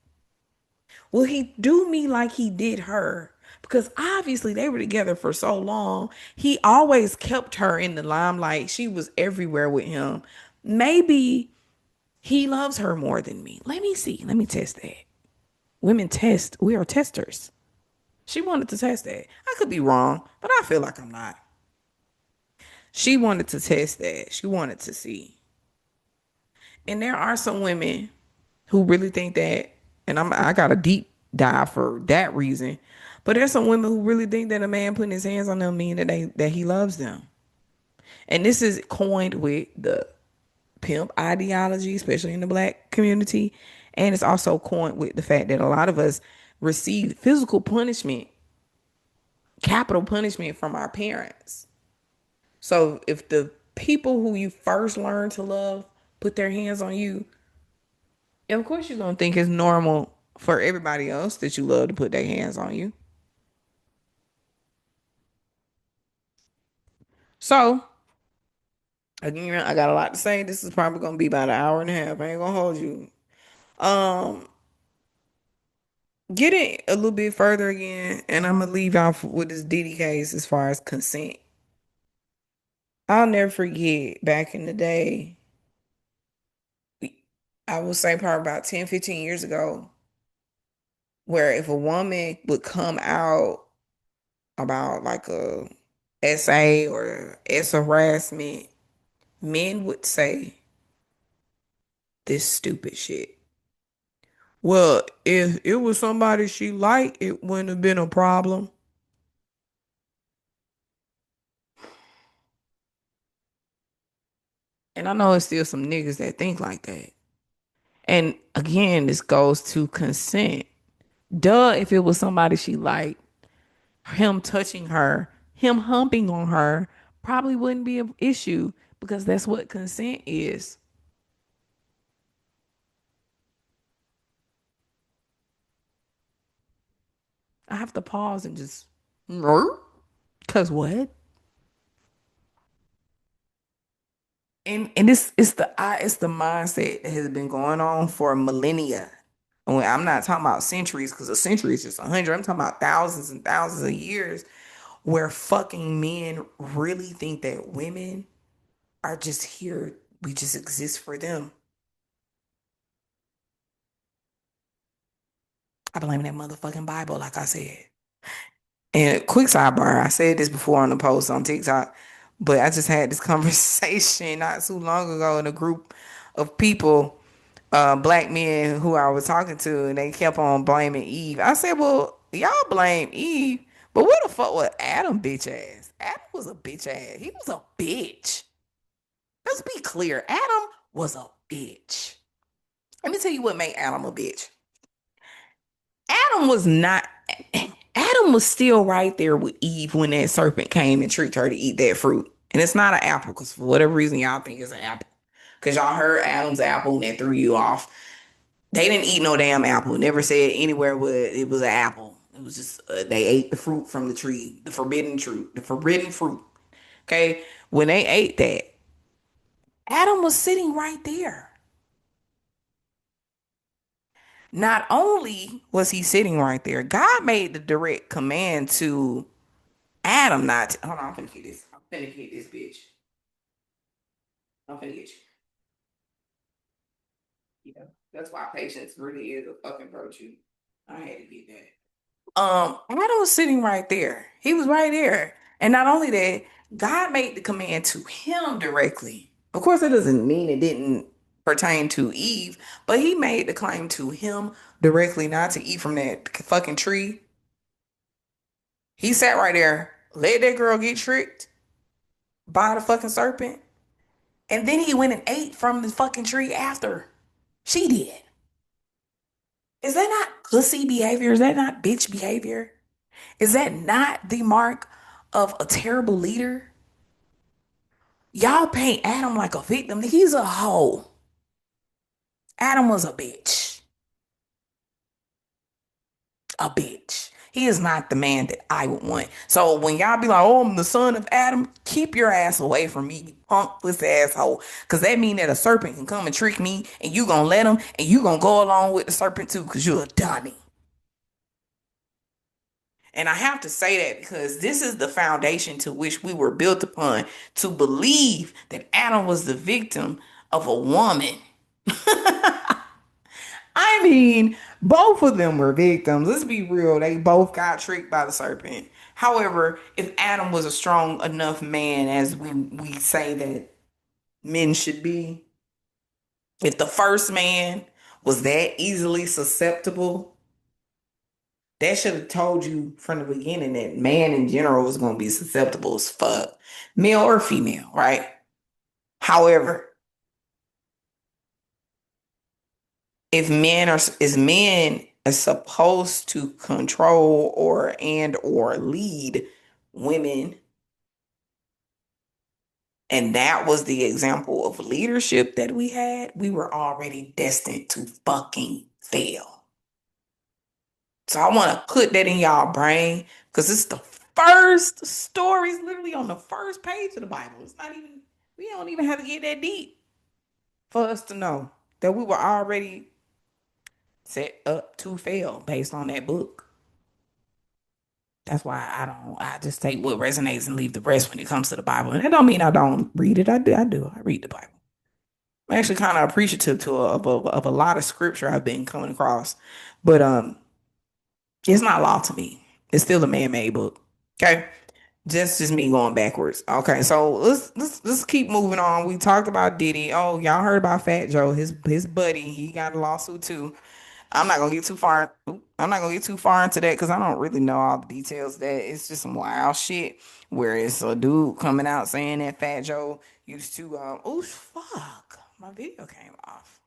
Speaker 1: Will he do me like he did her? Because obviously they were together for so long. He always kept her in the limelight. She was everywhere with him. Maybe he loves her more than me. Let me see. Let me test that. Women test. We are testers. She wanted to test that. I could be wrong, but I feel like I'm not. She wanted to test that. She wanted to see. And there are some women who really think that, and I got a deep dive for that reason. But there's some women who really think that a man putting his hands on them mean that he loves them. And this is coined with the pimp ideology, especially in the black community. And it's also coined with the fact that a lot of us receive physical punishment, capital punishment from our parents. So if the people who you first learn to love put their hands on you, of course you're gonna think it's normal for everybody else that you love to put their hands on you. So again, I got a lot to say. This is probably gonna be about an hour and a half. I ain't gonna hold you. Um, get it a little bit further again, and I'm gonna leave off with this Diddy case as far as consent. I'll never forget back in the day, I would say probably about 10, 15 years ago, where if a woman would come out about like a SA or S harassment, men would say this stupid shit. Well, if it was somebody she liked, it wouldn't have been a problem. And I know it's still some niggas that think like that. And again, this goes to consent. Duh, if it was somebody she liked, him touching her, him humping on her, probably wouldn't be an issue because that's what consent is. I have to pause and just, because what? And it's the mindset that has been going on for millennia. And I'm not talking about centuries because a century is just 100. I'm talking about thousands and thousands of years where fucking men really think that women are just here. We just exist for them. I blame that motherfucking Bible, like I said. And quick sidebar, I said this before on the post on TikTok, but I just had this conversation not too long ago in a group of people, black men who I was talking to, and they kept on blaming Eve. I said, well, y'all blame Eve, but what the fuck was Adam bitch ass? Adam was a bitch ass. He was a bitch. Let's be clear. Adam was a bitch. Let me tell you what made Adam a bitch. Adam was not. Adam was still right there with Eve when that serpent came and tricked her to eat that fruit. And it's not an apple, because for whatever reason y'all think it's an apple. Because y'all heard Adam's apple and that threw you off. They didn't eat no damn apple. Never said anywhere where it was an apple. It was just they ate the fruit from the tree, the forbidden fruit, the forbidden fruit. Okay, when they ate that, Adam was sitting right there. Not only was he sitting right there, God made the direct command to Adam not to, hold on, I'm finna get this. I'm finna get this bitch. I'm finna get you. Yeah. That's why patience really is a fucking virtue. I had to get that. Adam was sitting right there. He was right there. And not only that, God made the command to him directly. Of course, that doesn't mean it didn't pertain to Eve, but he made the claim to him directly not to eat from that fucking tree. He sat right there, let that girl get tricked by the fucking serpent, and then he went and ate from the fucking tree after she did. Is that not pussy behavior? Is that not bitch behavior? Is that not the mark of a terrible leader? Y'all paint Adam like a victim. He's a hoe. Adam was a bitch. A bitch. He is not the man that I would want. So when y'all be like, oh, I'm the son of Adam, keep your ass away from me, you punk pussy asshole. Because that mean that a serpent can come and trick me and you gonna let him and you gonna go along with the serpent too because you're a dummy. And I have to say that because this is the foundation to which we were built upon to believe that Adam was the victim of a woman. I mean, both of them were victims. Let's be real. They both got tricked by the serpent. However, if Adam was a strong enough man, as we say that men should be, if the first man was that easily susceptible, that should have told you from the beginning that man in general was going to be susceptible as fuck, male or female, right? However, if men are supposed to control or lead women, and that was the example of leadership that we had, we were already destined to fucking fail. So I want to put that in y'all brain because it's the first stories literally on the first page of the Bible. It's not even, we don't even have to get that deep for us to know that we were already set up to fail based on that book. That's why I just take what resonates and leave the rest when it comes to the Bible. And that don't mean I don't read it. I read the Bible. I'm actually kind of appreciative of a lot of scripture I've been coming across. But it's not law to me. It's still a man-made book. Okay. Just me going backwards. Okay, so let's keep moving on. We talked about Diddy. Oh, y'all heard about Fat Joe, his buddy. He got a lawsuit too. I'm not gonna get too far. I'm not gonna get too far into that because I don't really know all the details. That it's just some wild shit where it's a dude coming out saying that Fat Joe used to. Oh fuck, my video came off.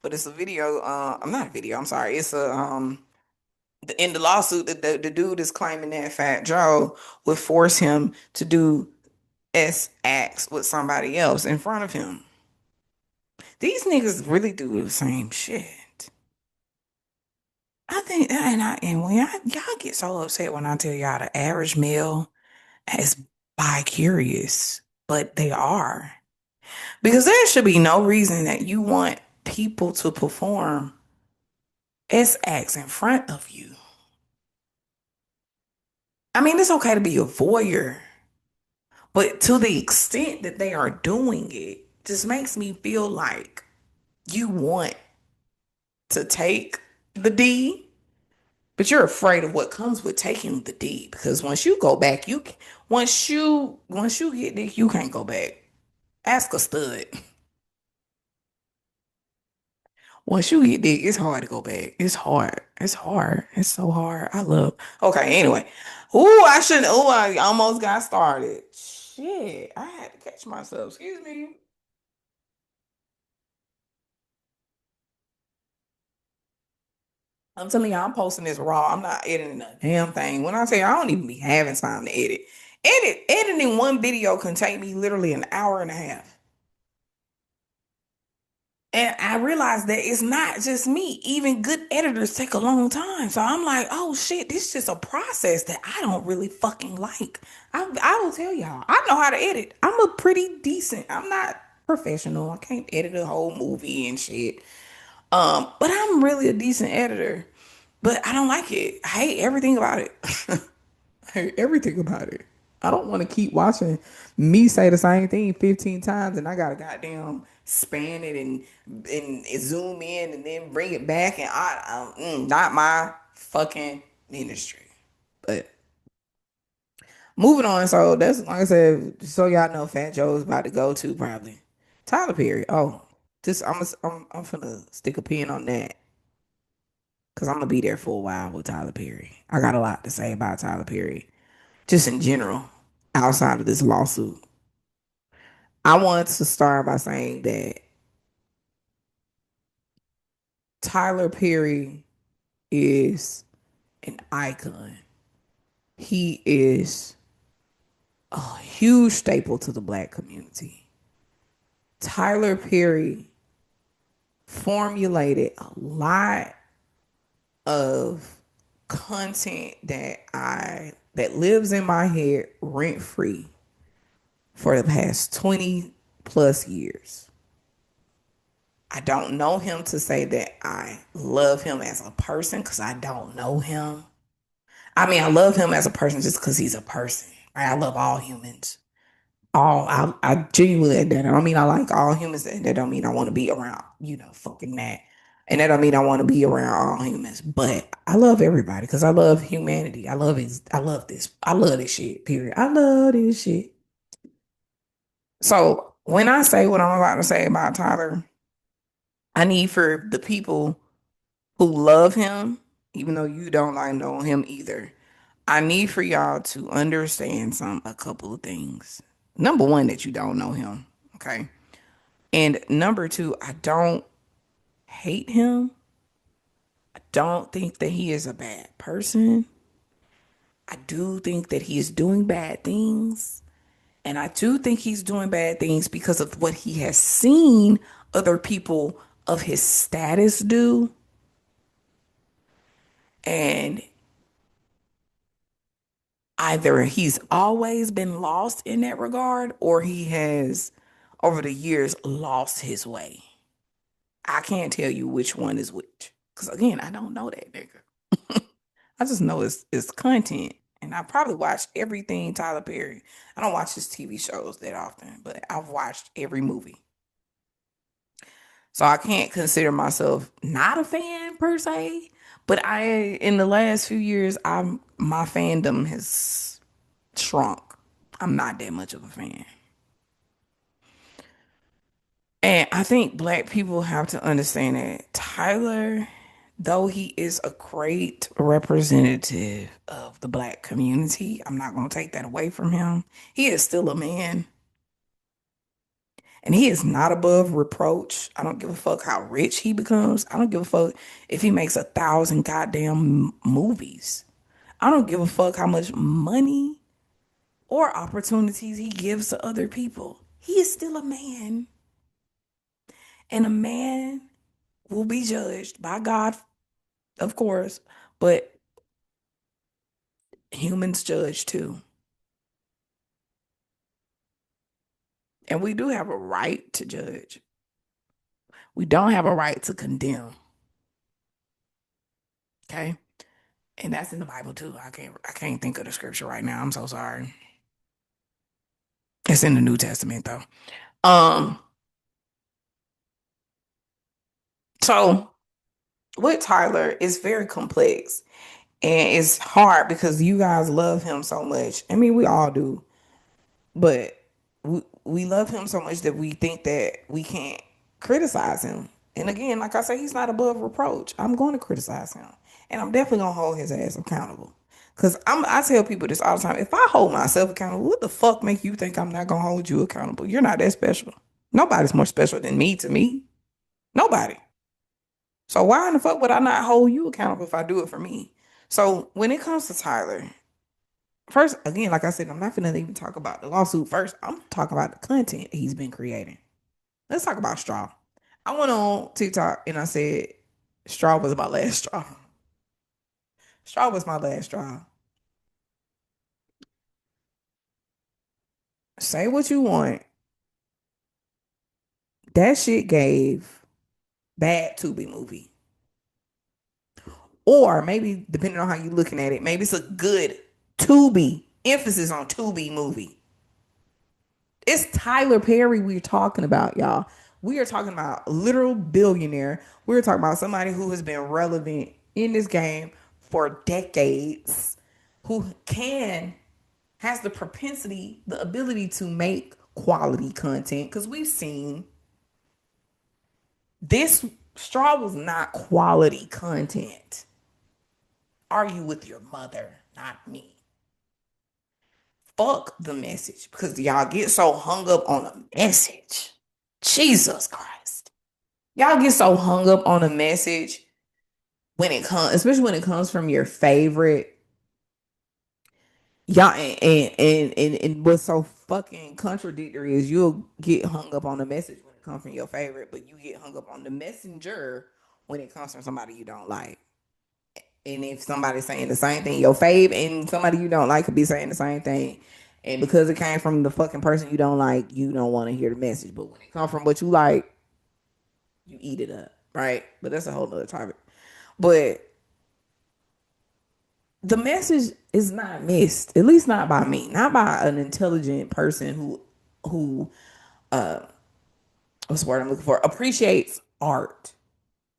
Speaker 1: But it's a video. I'm not a video. I'm sorry. It's a in the lawsuit the dude is claiming that Fat Joe would force him to do S acts with somebody else in front of him. These niggas really do the same shit. I think, and when y'all get so upset when I tell y'all the average male is bi-curious, but they are. Because there should be no reason that you want people to perform S acts in front of you. I mean, it's okay to be a voyeur, but to the extent that they are doing it, just makes me feel like you want to take the D, but you're afraid of what comes with taking the D because once you go back, once you get dick, you can't go back. Ask a stud. Once you get dick, it's hard to go back. It's hard. It's hard. It's so hard. I love. Okay, anyway. Ooh, I shouldn't. Ooh, I almost got started. shit. I had to catch myself. Excuse me. I'm telling you, I'm posting this raw. I'm not editing a damn thing. When I say I don't even be having time to edit. Editing one video can take me literally an hour and a half. And I realized that it's not just me. Even good editors take a long time. So I'm like, oh shit, this is just a process that I don't really fucking like. I will tell y'all, I know how to edit. I'm a pretty decent. I'm not professional. I can't edit a whole movie and shit. But I'm really a decent editor. But I don't like it. I hate everything about it. I hate everything about it. I don't want to keep watching me say the same thing 15 times and I gotta goddamn span it and zoom in and then bring it back and not my fucking ministry. But moving on, so that's like I said, so y'all know Fat Joe's about to go to probably Tyler Perry. Oh, this I'm finna stick a pin on that because I'm gonna be there for a while with Tyler Perry. I got a lot to say about Tyler Perry, just in general, outside of this lawsuit. I want to start by saying that Tyler Perry is an icon. He is a huge staple to the black community. Tyler Perry formulated a lot of content that lives in my head rent free for the past 20 plus years. I don't know him to say that I love him as a person because I don't know him. I mean, I love him as a person just because he's a person. Right? I love all humans. I genuinely that. I don't mean I like all humans. That don't mean I want to be around, fucking that. And that don't mean I want to be around all humans. But I love everybody because I love humanity. I love this. I love this shit, period. I love this shit. So when I say what I'm about to say about Tyler, I need for the people who love him, even though you don't like know him either. I need for y'all to understand a couple of things. Number one, that you don't know him, okay? And number two, I don't hate him. I don't think that he is a bad person. I do think that he is doing bad things. And I do think he's doing bad things because of what he has seen other people of his status do. And either he's always been lost in that regard or he has, over the years, lost his way. I can't tell you which one is which. Because again, I don't know that nigga. I just know it's content. And I probably watch everything Tyler Perry. I don't watch his TV shows that often, but I've watched every movie. So I can't consider myself not a fan per se. But in the last few years, my fandom has shrunk. I'm not that much of a fan. And I think black people have to understand that Tyler, though he is a great representative of the black community, I'm not going to take that away from him. He is still a man and he is not above reproach. I don't give a fuck how rich he becomes. I don't give a fuck if he makes 1,000 goddamn movies. I don't give a fuck how much money or opportunities he gives to other people. He is still a man. And a man will be judged by God, of course, but humans judge too. And we do have a right to judge. We don't have a right to condemn. Okay? And that's in the Bible too. I can't think of the scripture right now. I'm so sorry. It's in the New Testament though. Um, so with Tyler, it's very complex and it's hard because you guys love him so much. I mean, we all do. But we love him so much that we think that we can't criticize him. And again, like I say, he's not above reproach. I'm going to criticize him. And I'm definitely going to hold his ass accountable. Cause I tell people this all the time. If I hold myself accountable, what the fuck make you think I'm not gonna hold you accountable? You're not that special. Nobody's more special than me to me. Nobody. So why in the fuck would I not hold you accountable if I do it for me? So when it comes to Tyler, first again, like I said, I'm not gonna even talk about the lawsuit first. I'm talking about the content he's been creating. Let's talk about straw. I went on TikTok and I said straw was my last straw. Straw was my last straw. Say what you want. That shit gave bad Tubi movie. Or maybe depending on how you looking at it, maybe it's a good Tubi, emphasis on Tubi movie. It's Tyler Perry we're talking about, y'all. We are talking about a literal billionaire. We're talking about somebody who has been relevant in this game for decades, who has the propensity, the ability to make quality content. Because we've seen this straw was not quality content. Argue with your mother, not me. Fuck the message because y'all get so hung up on a message. Jesus Christ. Y'all get so hung up on a message when it comes, especially when it comes from your favorite. Y'all and what's so fucking contradictory is you'll get hung up on the message when it comes from your favorite, but you get hung up on the messenger when it comes from somebody you don't like. And if somebody's saying the same thing, your fave and somebody you don't like could be saying the same thing. And because it came from the fucking person you don't like, you don't want to hear the message. But when it comes from what you like, you eat it up, right? But that's a whole other topic. But the message is not missed, at least not by me, not by an intelligent person who uh what's the word I'm looking for? Appreciates art.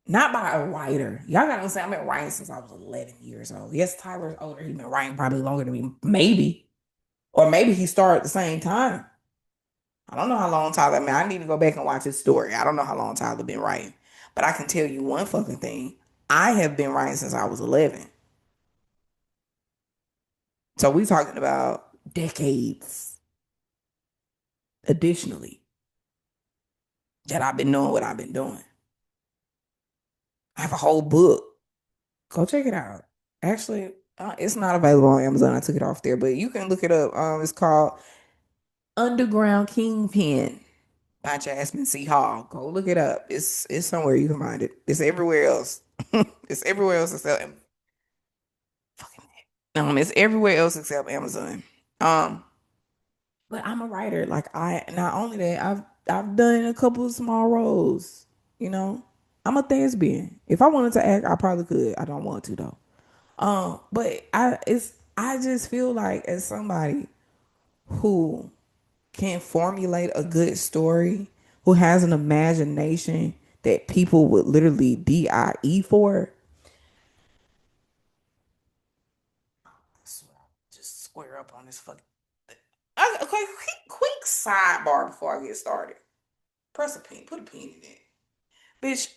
Speaker 1: Not by a writer. Y'all gotta understand, I've been writing since I was 11 years old. Yes, Tyler's older. He's been writing probably longer than me. Maybe. Or maybe he started at the same time. I don't know how long Tyler, I mean, I need to go back and watch his story. I don't know how long Tyler been writing. But I can tell you one fucking thing. I have been writing since I was 11. So we talking about decades additionally that I've been doing what I've been doing. I have a whole book. Go check it out. Actually, it's not available on Amazon. I took it off there, but you can look it up. It's called Underground Kingpin by Jasmine C. Hall. Go look it up. It's somewhere you can find it. It's everywhere else. It's everywhere else except fucking it's everywhere else except Amazon. Um, but I'm a writer. Like I not only that, I've done a couple of small roles. You know, I'm a thespian. If I wanted to act, I probably could. I don't want to though. But I just feel like as somebody who can formulate a good story, who has an imagination that people would literally die for. I swear, just square up on this fucking. Okay, quick sidebar before I get started. Press a pin, put a pin in it, bitch.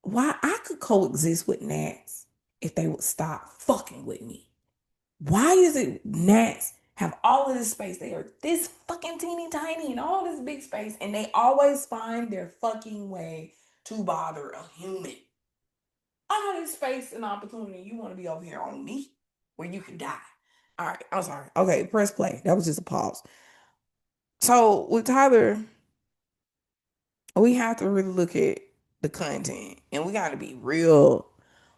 Speaker 1: Why I could coexist with gnats if they would stop fucking with me. Why is it gnats have all of this space? They are this fucking teeny tiny and all this big space, and they always find their fucking way to bother a human. All this space and opportunity, you want to be over here on me where you can die. All right, I'm sorry. Okay, press play. That was just a pause. So with Tyler, we have to really look at the content, and we got to be real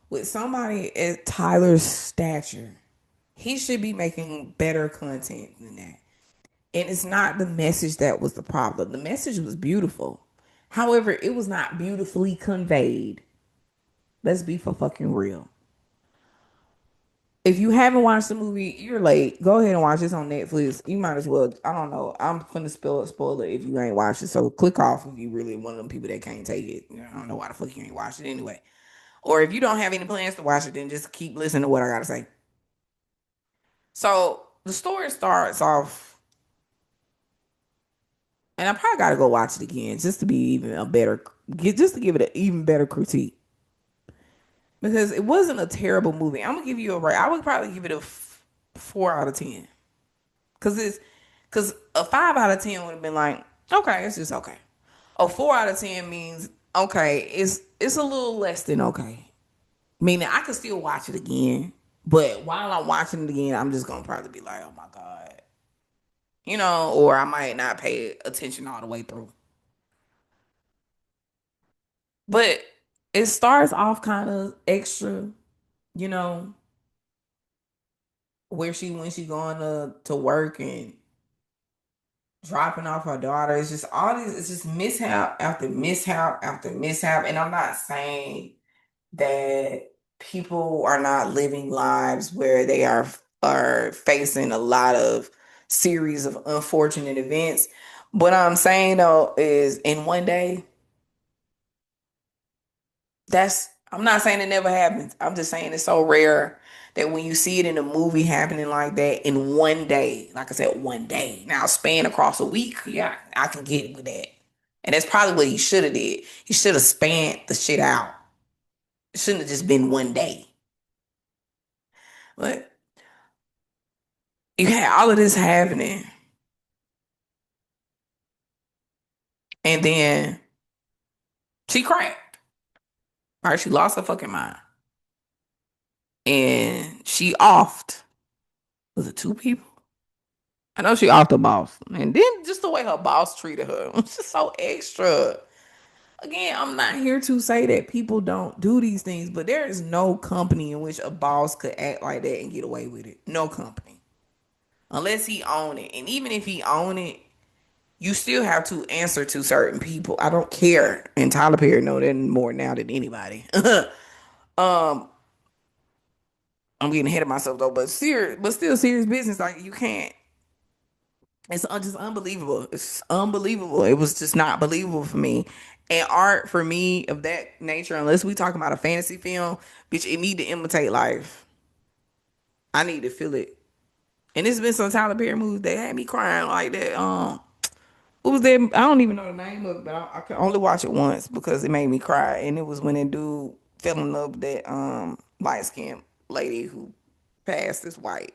Speaker 1: with somebody at Tyler's stature. He should be making better content than that. And it's not the message that was the problem. The message was beautiful. However, it was not beautifully conveyed. Let's be for fucking real. If you haven't watched the movie, you're late. Go ahead and watch this on Netflix. You might as well. I don't know. I'm gonna spoil it if you ain't watched it. So click off if you really one of them people that can't take it. I don't know why the fuck you ain't watched it anyway. Or if you don't have any plans to watch it, then just keep listening to what I gotta say. So the story starts off, and I probably gotta go watch it again just to be even a better, just to give it an even better critique because it wasn't a terrible movie. I'm gonna give you a right. I would probably give it a 4 out of 10. Cause a 5 out of 10 would have been like, okay, it's just okay. A 4 out of 10 means okay, it's a little less than okay. Meaning I could still watch it again, but while I'm watching it again, I'm just gonna probably be like, oh my God. Or I might not pay attention all the way through. But it starts off kind of extra, you know, where she when she going to work and dropping off her daughter. It's just all these. It's just mishap after mishap after mishap. And I'm not saying that people are not living lives where they are facing a lot of series of unfortunate events. What I'm saying though is in one day, I'm not saying it never happens. I'm just saying it's so rare that when you see it in a movie happening like that in one day, like I said, one day. Now span across a week, yeah, I can get with that. And that's probably what he should have did. He should have spanned the shit out. It shouldn't have just been one day. But you had all of this happening, and then she cracked. Right? She lost her fucking mind. And she offed. Was it two people? I know she off the boss. And then just the way her boss treated her was just so extra. Again, I'm not here to say that people don't do these things, but there is no company in which a boss could act like that and get away with it. No company. Unless he own it. And even if he own it, you still have to answer to certain people. I don't care. And Tyler Perry know that more now than anybody. I'm getting ahead of myself though, but still serious business. Like you can't. It's just unbelievable. It's unbelievable. It was just not believable for me. And art for me of that nature, unless we talking about a fantasy film, bitch, it need to imitate life. I need to feel it. And it's been some Tyler Perry movies that had me crying like that. What was that? I don't even know the name of it, but I could only watch it once because it made me cry. And it was when that dude fell in love with that light skinned lady who passed as white.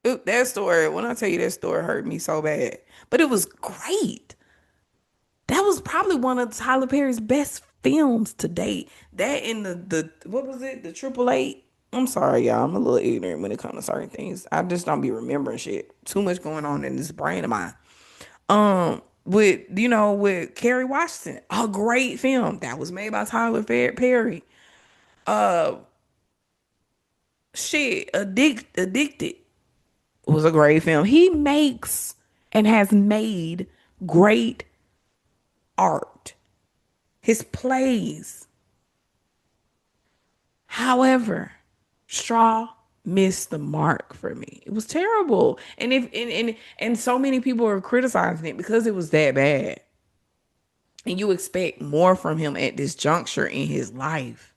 Speaker 1: That story, when I tell you that story hurt me so bad. But it was great. That was probably one of Tyler Perry's best films to date. That in the what was it? The Triple Eight. I'm sorry, y'all. I'm a little ignorant when it comes to certain things. I just don't be remembering shit. Too much going on in this brain of mine. With Kerry Washington, a great film that was made by Tyler Perry. Addicted was a great film. He makes and has made great art. His plays. However, Straw missed the mark for me. It was terrible. And so many people are criticizing it because it was that bad. And you expect more from him at this juncture in his life.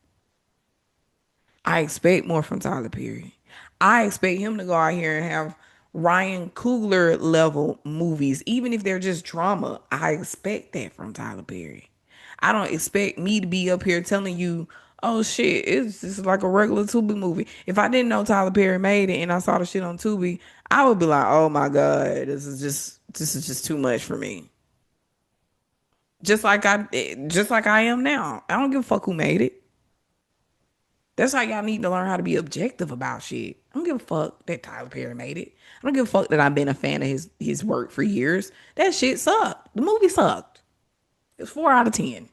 Speaker 1: I expect more from Tyler Perry. I expect him to go out here and have Ryan Coogler level movies, even if they're just drama. I expect that from Tyler Perry. I don't expect me to be up here telling you, oh shit, it's just like a regular Tubi movie. If I didn't know Tyler Perry made it and I saw the shit on Tubi, I would be like, oh my God, this is just too much for me. Just like I am now. I don't give a fuck who made it. That's how y'all need to learn how to be objective about shit. I don't give a fuck that Tyler Perry made it. I don't give a fuck that I've been a fan of his work for years. That shit sucked. The movie sucked. It was 4 out of 10.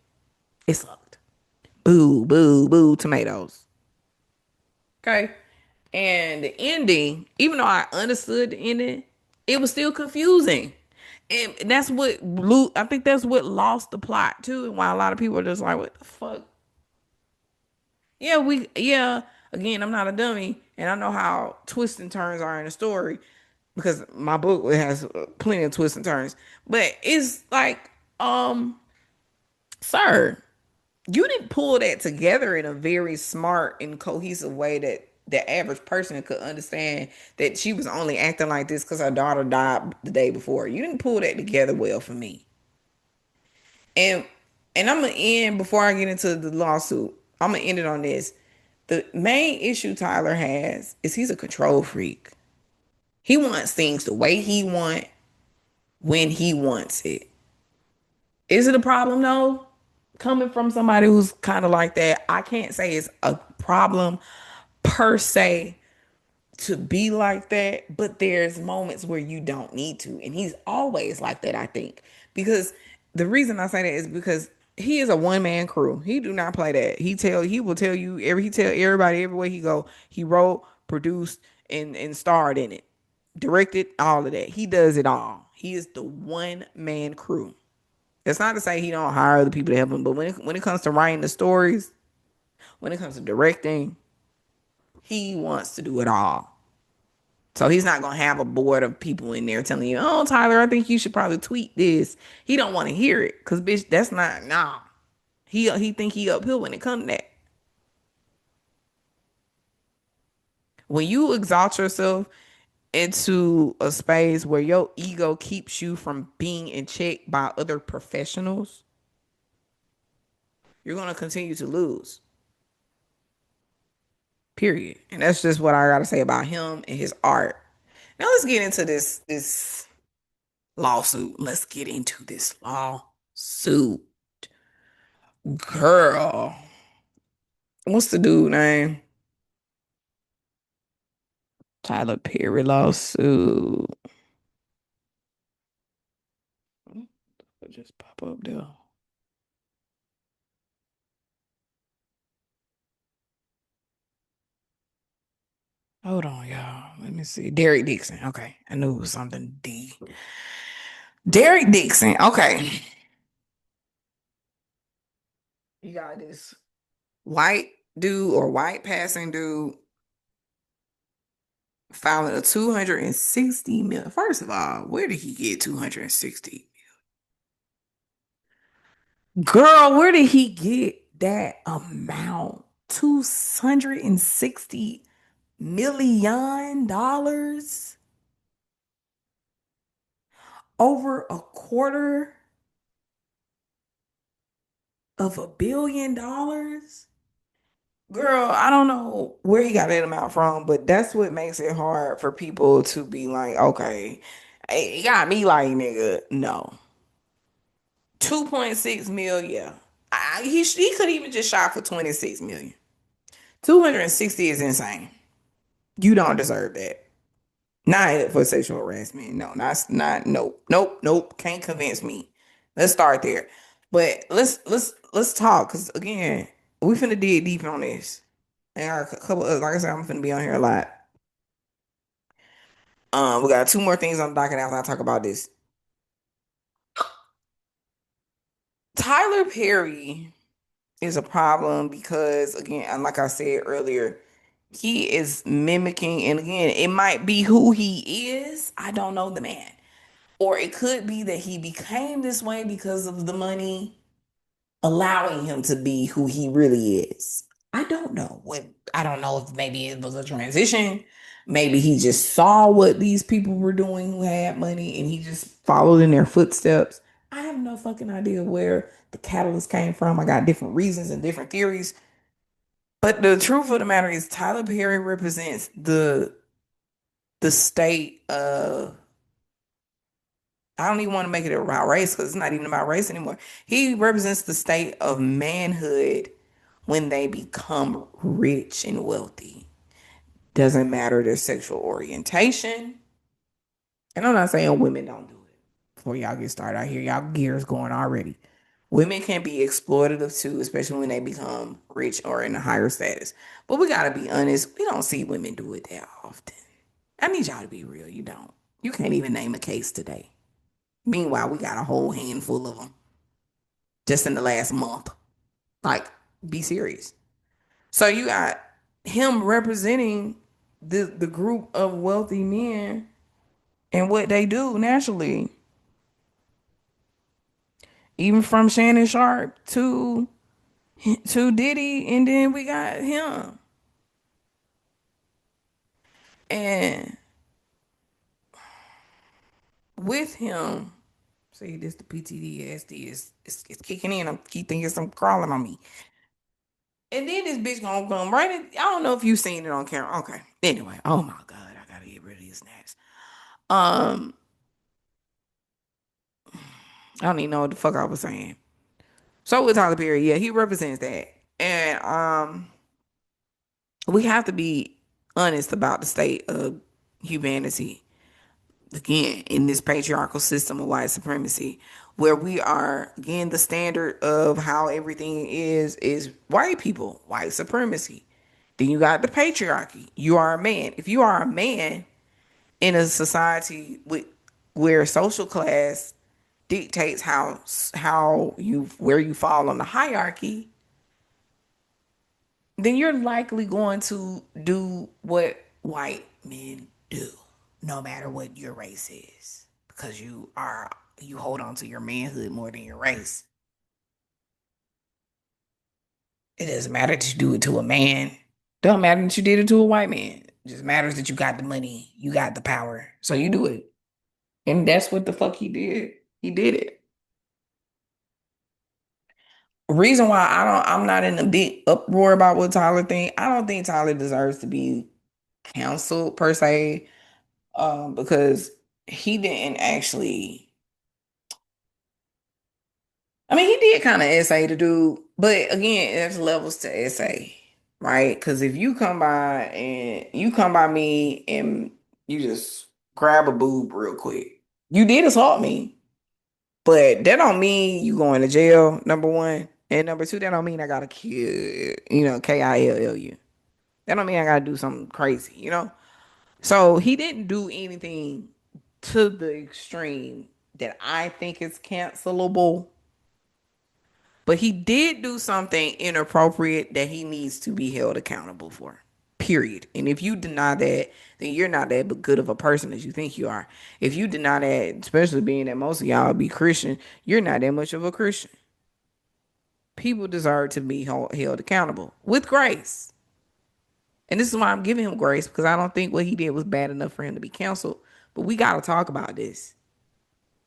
Speaker 1: It sucked. Boo, boo, boo, tomatoes. Okay. And the ending, even though I understood the ending, it was still confusing. And I think that's what lost the plot too, and why a lot of people are just like, what the fuck? Yeah, again, I'm not a dummy, and I know how twists and turns are in a story because my book has plenty of twists and turns. But it's like, sir, you didn't pull that together in a very smart and cohesive way that the average person could understand that she was only acting like this because her daughter died the day before. You didn't pull that together well for me. And I'm gonna end before I get into the lawsuit. I'm gonna end it on this. The main issue Tyler has is he's a control freak. He wants things the way he want when he wants it. Is it a problem? No. Coming from somebody who's kind of like that, I can't say it's a problem per se to be like that, but there's moments where you don't need to. And he's always like that, I think. Because the reason I say that is because he is a one man crew. He do not play that. He will tell you he tell everybody everywhere he go. He wrote, produced, and starred in it. Directed, all of that. He does it all. He is the one man crew. It's not to say he don't hire other people to help him, but when it comes to writing the stories, when it comes to directing, he wants to do it all. So he's not gonna have a board of people in there telling you, "Oh, Tyler, I think you should probably tweet this." He don't want to hear it because, bitch, that's not nah. He think he uphill when it comes to that. When you exalt yourself into a space where your ego keeps you from being in check by other professionals, you're gonna continue to lose. Period. And that's just what I gotta say about him and his art. Now let's get into this lawsuit. Let's get into this lawsuit. Girl. What's the dude name? Tyler Perry lawsuit. It just pop up there. Hold on, y'all. Let me see. Derek Dixon. Okay. I knew it was something D. Derek Dixon. Okay. You got this white dude or white passing dude filing a 260 million. First of all, where did he get 260? Girl, where did he get that amount? $260 million over a quarter of $1 billion. Girl, I don't know where he got that amount from, but that's what makes it hard for people to be like, okay, it got me like, nigga, no. 2.6 million. Yeah. He could even just shot for 26 million. 260 is insane. You don't deserve that. Not for sexual harassment. No, not nope. Nope, nope. Can't convince me. Let's start there. But let's talk because again, we finna dig deep on this. And a couple of like I said, I'm finna be on here a lot. We got two more things on the docket after I talk about this. Tyler Perry is a problem because again, like I said earlier, he is mimicking, and again, it might be who he is. I don't know the man. Or it could be that he became this way because of the money allowing him to be who he really is. I don't know. I don't know if maybe it was a transition. Maybe he just saw what these people were doing who had money and he just followed in their footsteps. I have no fucking idea where the catalyst came from. I got different reasons and different theories. But the truth of the matter is Tyler Perry represents the state of I don't even want to make it about race because it's not even about race anymore. He represents the state of manhood when they become rich and wealthy. Doesn't matter their sexual orientation. And I'm not saying women don't do it. Before y'all get started, I hear y'all gears going already. Women can be exploitative too, especially when they become rich or in a higher status. But we gotta be honest, we don't see women do it that often. I need y'all to be real. You don't. You can't even name a case today. Meanwhile, we got a whole handful of them just in the last month. Like, be serious. So you got him representing the group of wealthy men and what they do naturally, even from Shannon Sharp to Diddy, and then we got him. And with him, see this the PTSD is kicking in. I keep thinking some crawling on me. And then this bitch gonna come right in. I don't know if you seen it on camera. Okay. Anyway, oh my God, I gotta get rid of these snaps. Um, I don't even know what the fuck I was saying. So with Tyler Perry, yeah, he represents that. And we have to be honest about the state of humanity again in this patriarchal system of white supremacy, where we are again the standard of how everything is white people, white supremacy. Then you got the patriarchy. You are a man. If you are a man in a society with where social class dictates how you where you fall on the hierarchy, then you're likely going to do what white men do, no matter what your race is, because you hold on to your manhood more than your race. It doesn't matter that you do it to a man. Don't matter that you did it to a white man. It just matters that you got the money, you got the power, so you do it. And that's what the fuck he did. He did it. Reason why I'm not in a big uproar about what Tyler think. I don't think Tyler deserves to be canceled per se, because he didn't actually. I mean, he did kind of essay to do, but again, there's levels to essay, right? Because if you come by me and you just grab a boob real quick, you did assault me, but that don't mean you going to jail. Number one, and number two, that don't mean I gotta kill, KILLU. That don't mean I gotta do something crazy, you know. So he didn't do anything to the extreme that I think is cancelable, but he did do something inappropriate that he needs to be held accountable for. Period. And if you deny that, then you're not that good of a person as you think you are. If you deny that, especially being that most of y'all be Christian, you're not that much of a Christian. People deserve to be held accountable with grace. And this is why I'm giving him grace, because I don't think what he did was bad enough for him to be canceled. But we got to talk about this.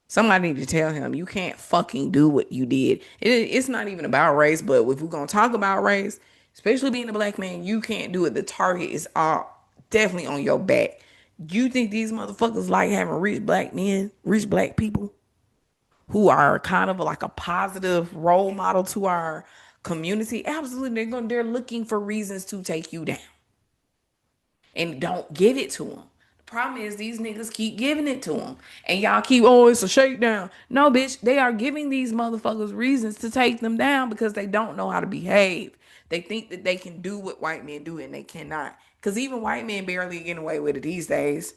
Speaker 1: Somebody need to tell him you can't fucking do what you did. It's not even about race, but if we're gonna talk about race, especially being a black man, you can't do it. The target is all definitely on your back. You think these motherfuckers like having rich black men, rich black people who are kind of like a positive role model to our community? Absolutely, they're looking for reasons to take you down, and don't give it to them. The problem is these niggas keep giving it to them, and y'all keep, oh, it's a shakedown. No, bitch, they are giving these motherfuckers reasons to take them down because they don't know how to behave. They think that they can do what white men do, and they cannot. Because even white men barely getting away with it these days.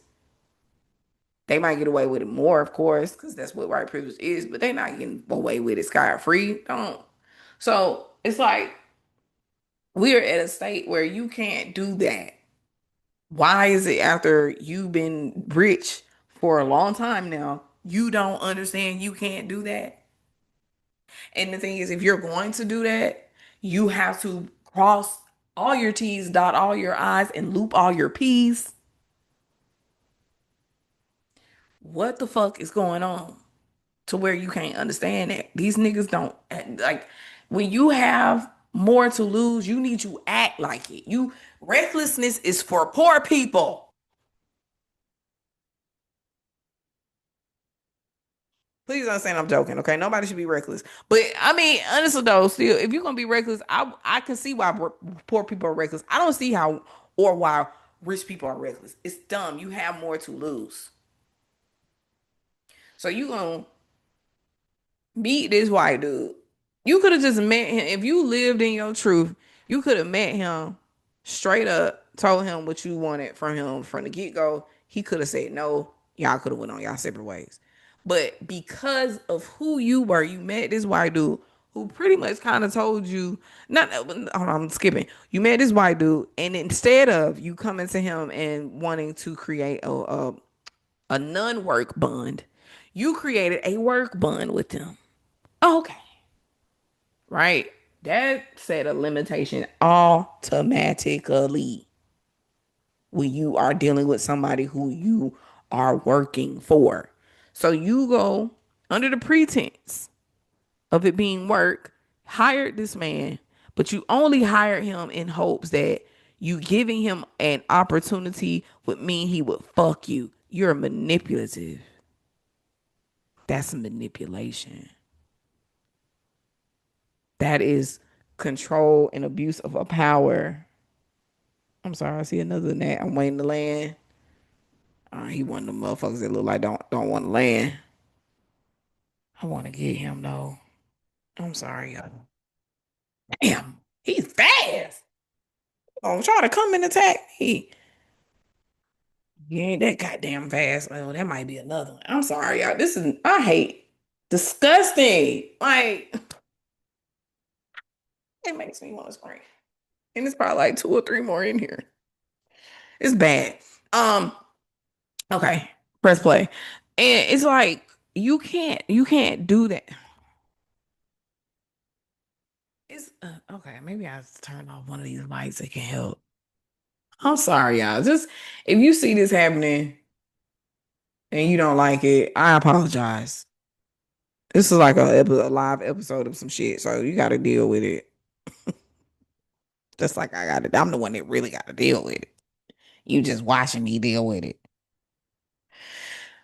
Speaker 1: They might get away with it more, of course, because that's what white privilege is, but they're not getting away with it scot free. Don't. So it's like we're at a state where you can't do that. Why is it after you've been rich for a long time now, you don't understand you can't do that? And the thing is, if you're going to do that, you have to cross all your T's, dot all your I's, and loop all your P's. What the fuck is going on to where you can't understand that? These niggas don't like when you have more to lose, you need to act like it. You recklessness is for poor people. Please understand I'm joking, okay? Nobody should be reckless. But I mean, honestly though, still, if you're gonna be reckless, I can see why poor people are reckless. I don't see how or why rich people are reckless. It's dumb. You have more to lose. So you gonna meet this white dude. You could have just met him. If you lived in your truth, you could have met him straight up, told him what you wanted from him from the get-go. He could have said no. Y'all could have went on y'all separate ways. But because of who you were, you met this white dude who pretty much kind of told you, not, hold on, I'm skipping. You met this white dude, and instead of you coming to him and wanting to create a non-work bond, you created a work bond with him. Okay, right? That set a limitation automatically when you are dealing with somebody who you are working for. So you go under the pretense of it being work, hired this man, but you only hired him in hopes that you giving him an opportunity would mean he would fuck you. You're manipulative. That's manipulation. That is control and abuse of a power. I'm sorry, I see another gnat. I'm waiting to land. He one of them motherfuckers that look like don't want to land. I want to get him though. I'm sorry, y'all. Damn, he's fast. Oh, try to come and attack me. You ain't that goddamn fast. Oh, that might be another one. I'm sorry, y'all. This is I hate disgusting. Like it makes me want to scream. And it's probably like two or three more in here. It's bad. Um, okay, press play. And it's like you can't do that. It's okay, maybe I just turn off one of these lights that can help. I'm sorry, y'all. Just if you see this happening and you don't like it, I apologize. This is like a live episode of some shit, so you got to deal with it. Just like I got to. I'm the one that really got to deal with it. You just watching me deal with it.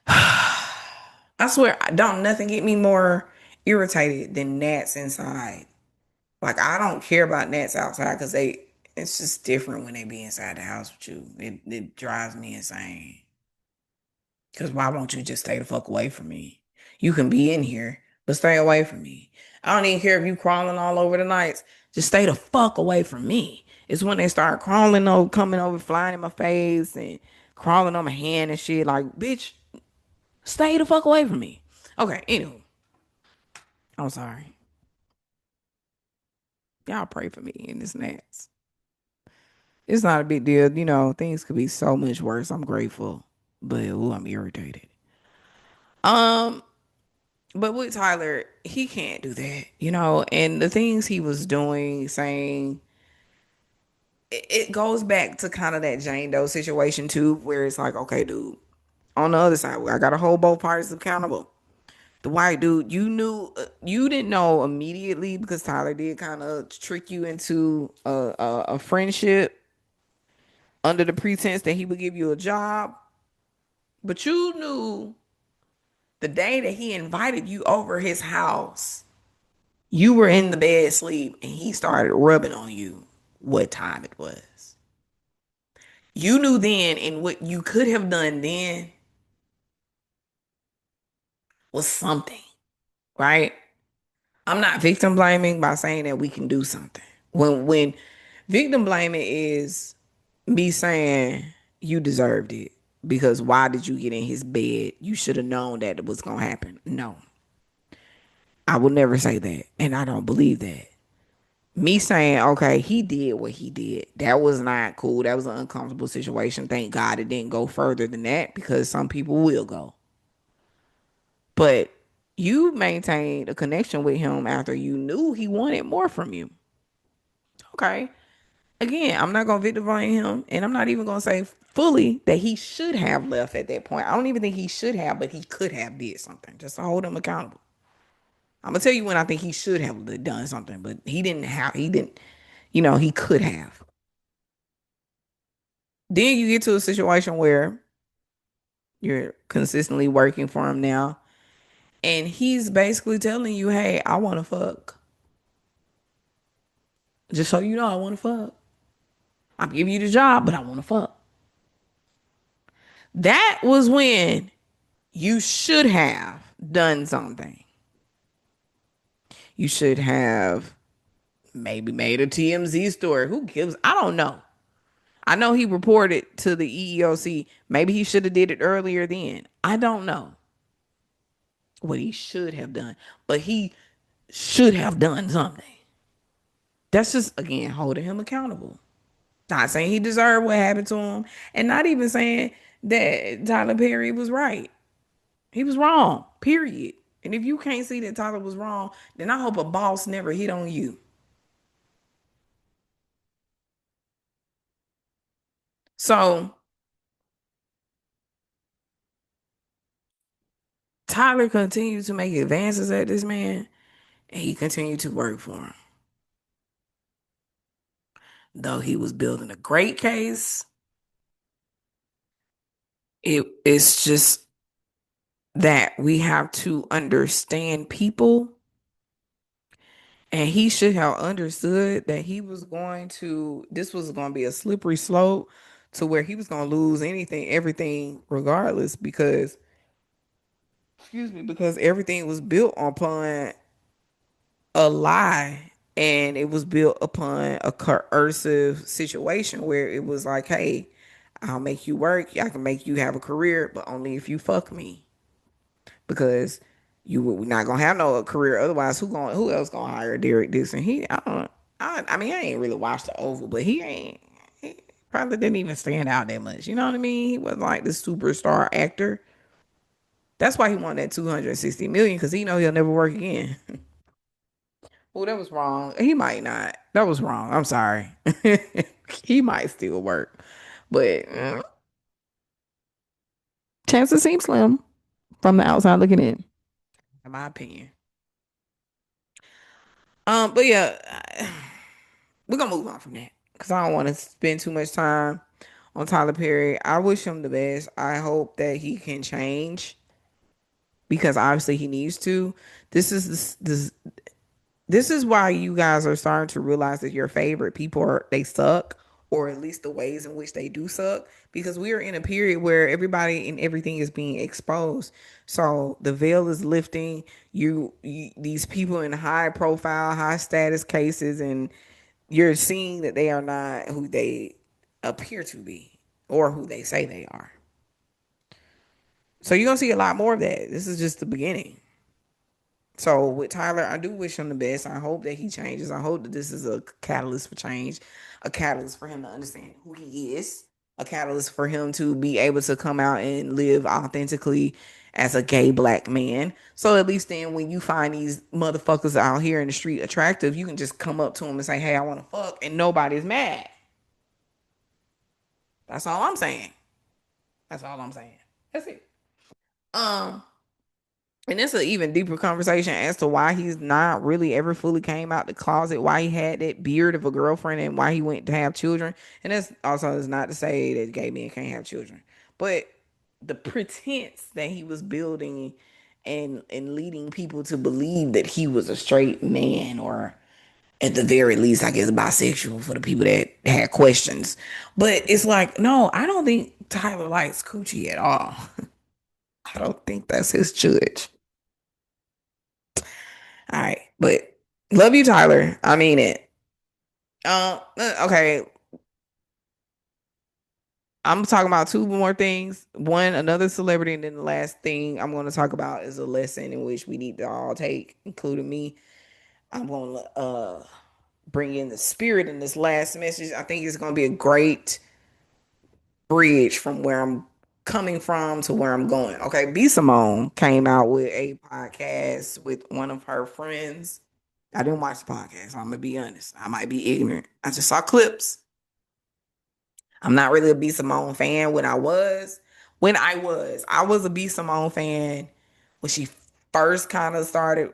Speaker 1: I swear, don't nothing get me more irritated than gnats inside. Like I don't care about gnats outside because it's just different when they be inside the house with you. It drives me insane. Because why won't you just stay the fuck away from me? You can be in here, but stay away from me. I don't even care if you crawling all over the nights. Just stay the fuck away from me. It's when they start crawling over, coming over, flying in my face and crawling on my hand and shit. Like, bitch, stay the fuck away from me. Okay, anywho, I'm sorry. Y'all pray for me in this next. It's not a big deal. You know, things could be so much worse. I'm grateful. But ooh, I'm irritated. Um, but with Tyler, he can't do that, you know, and the things he was doing, saying, it goes back to kind of that Jane Doe situation too, where it's like, okay, dude, on the other side, I got to hold both parties accountable. The white dude, you knew, you didn't know immediately because Tyler did kind of trick you into a friendship under the pretense that he would give you a job, but you knew the day that he invited you over his house, you were in the bed asleep and he started rubbing on you what time it was. You knew then, and what you could have done then was something, right? I'm not victim blaming by saying that we can do something. When victim blaming is me saying you deserved it because why did you get in his bed? You should have known that it was gonna happen. No, I will never say that, and I don't believe that. Me saying, okay, he did what he did. That was not cool. That was an uncomfortable situation. Thank God it didn't go further than that because some people will go. But you maintained a connection with him after you knew he wanted more from you. Okay. Again, I'm not going to victim blame him. And I'm not even going to say fully that he should have left at that point. I don't even think he should have, but he could have did something just to hold him accountable. I'm going to tell you when I think he should have done something, but he didn't, he could have. Then you get to a situation where you're consistently working for him now, and he's basically telling you, "Hey, I want to fuck. Just so you know, I want to fuck. I'm giving you the job, but I want to fuck." That was when you should have done something. You should have maybe made a TMZ story. Who gives? I don't know. I know he reported to the EEOC. Maybe he should have did it earlier then. I don't know what he should have done, but he should have done something. That's just again holding him accountable. Not saying he deserved what happened to him, and not even saying that Tyler Perry was right. He was wrong. Period. And if you can't see that Tyler was wrong, then I hope a boss never hit on you. So Tyler continued to make advances at this man, and he continued to work for him. Though he was building a great case, it's just that we have to understand people, and he should have understood that this was going to be a slippery slope to where he was going to lose anything, everything, regardless, because, excuse me, because everything was built upon a lie, and it was built upon a coercive situation where it was like, hey, I'll make you work, I can make you have a career, but only if you fuck me, because we're not gonna have no career otherwise. Who else gonna hire Derek Dixon? I don't, I mean, I ain't really watched the Oval, but he probably didn't even stand out that much, you know what I mean? He wasn't like the superstar actor. That's why he won that 260 million, because he know he'll never work again. Oh, that was wrong. He might not. That was wrong. I'm sorry. He might still work, but chances seem slim from the outside looking in my opinion. But yeah, we're gonna move on from that because I don't want to spend too much time on Tyler Perry. I wish him the best. I hope that he can change because obviously he needs to. This is this is why you guys are starting to realize that your favorite people they suck, or at least the ways in which they do suck, because we are in a period where everybody and everything is being exposed. So the veil is lifting. These people in high profile, high status cases, and you're seeing that they are not who they appear to be or who they say they are. So you're gonna see a lot more of that. This is just the beginning. So with Tyler, I do wish him the best. I hope that he changes. I hope that this is a catalyst for change, a catalyst for him to understand who he is, a catalyst for him to be able to come out and live authentically as a gay black man. So at least then when you find these motherfuckers out here in the street attractive, you can just come up to them and say, "Hey, I want to fuck," and nobody's mad. That's all I'm saying. That's all I'm saying. That's it. Um, And it's an even deeper conversation as to why he's not really ever fully came out the closet, why he had that beard of a girlfriend, and why he went to have children. And that's also is not to say that gay men can't have children, but the pretense that he was building and leading people to believe that he was a straight man, or at the very least, I guess bisexual for the people that had questions. But it's like, no, I don't think Tyler likes coochie at all. I don't think that's his judge. All right, but love you, Tyler. I mean it. Okay. I'm talking about two more things. One, another celebrity, and then the last thing I'm going to talk about is a lesson in which we need to all take, including me. I'm going to bring in the spirit in this last message. I think it's going to be a great bridge from where I'm coming from to where I'm going. Okay, B Simone came out with a podcast with one of her friends. I didn't watch the podcast. I'm gonna be honest. I might be ignorant. I just saw clips. I'm not really a B Simone fan when I was. I was a B Simone fan when she first kind of started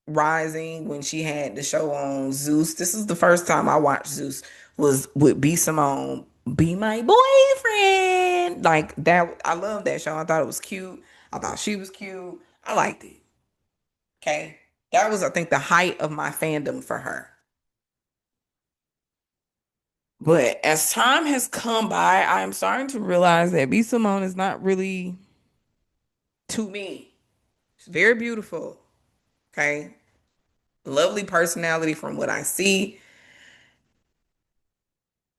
Speaker 1: rising, when she had the show on Zeus. This is the first time I watched Zeus, was with B Simone, Be My Boyfriend. Like that, I love that show. I thought it was cute. I thought she was cute. I liked it. Okay. That was, I think, the height of my fandom for her. But as time has come by, I am starting to realize that B Simone is not really to me. She's very beautiful. Okay. Lovely personality from what I see.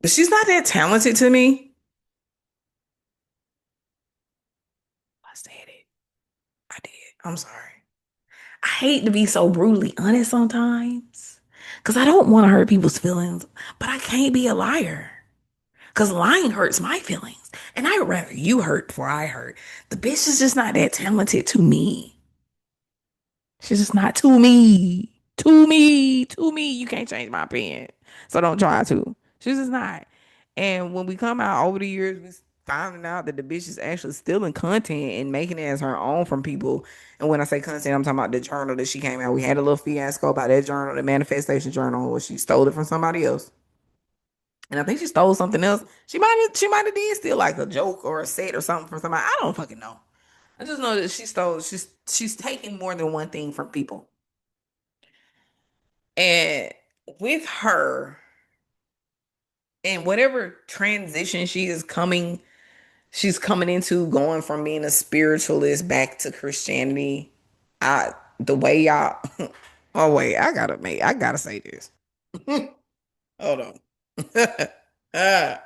Speaker 1: But she's not that talented to me. I said it. I did. I'm sorry. I hate to be so brutally honest sometimes because I don't want to hurt people's feelings, but I can't be a liar because lying hurts my feelings. And I'd rather you hurt before I hurt. The bitch is just not that talented to me. She's just not to me. To me. To me. You can't change my opinion. So don't try to. She's just not. And when we come out over the years, we finding out that the bitch is actually stealing content and making it as her own from people. And when I say content, I'm talking about the journal that she came out. We had a little fiasco about that journal, the manifestation journal, where she stole it from somebody else. And I think she stole something else. She might have did steal like a joke or a set or something from somebody. I don't fucking know. I just know that she's taking more than one thing from people. And with her and whatever transition she's coming into going from being a spiritualist back to Christianity. The way y'all oh wait, I gotta say this. Hold on. Uh,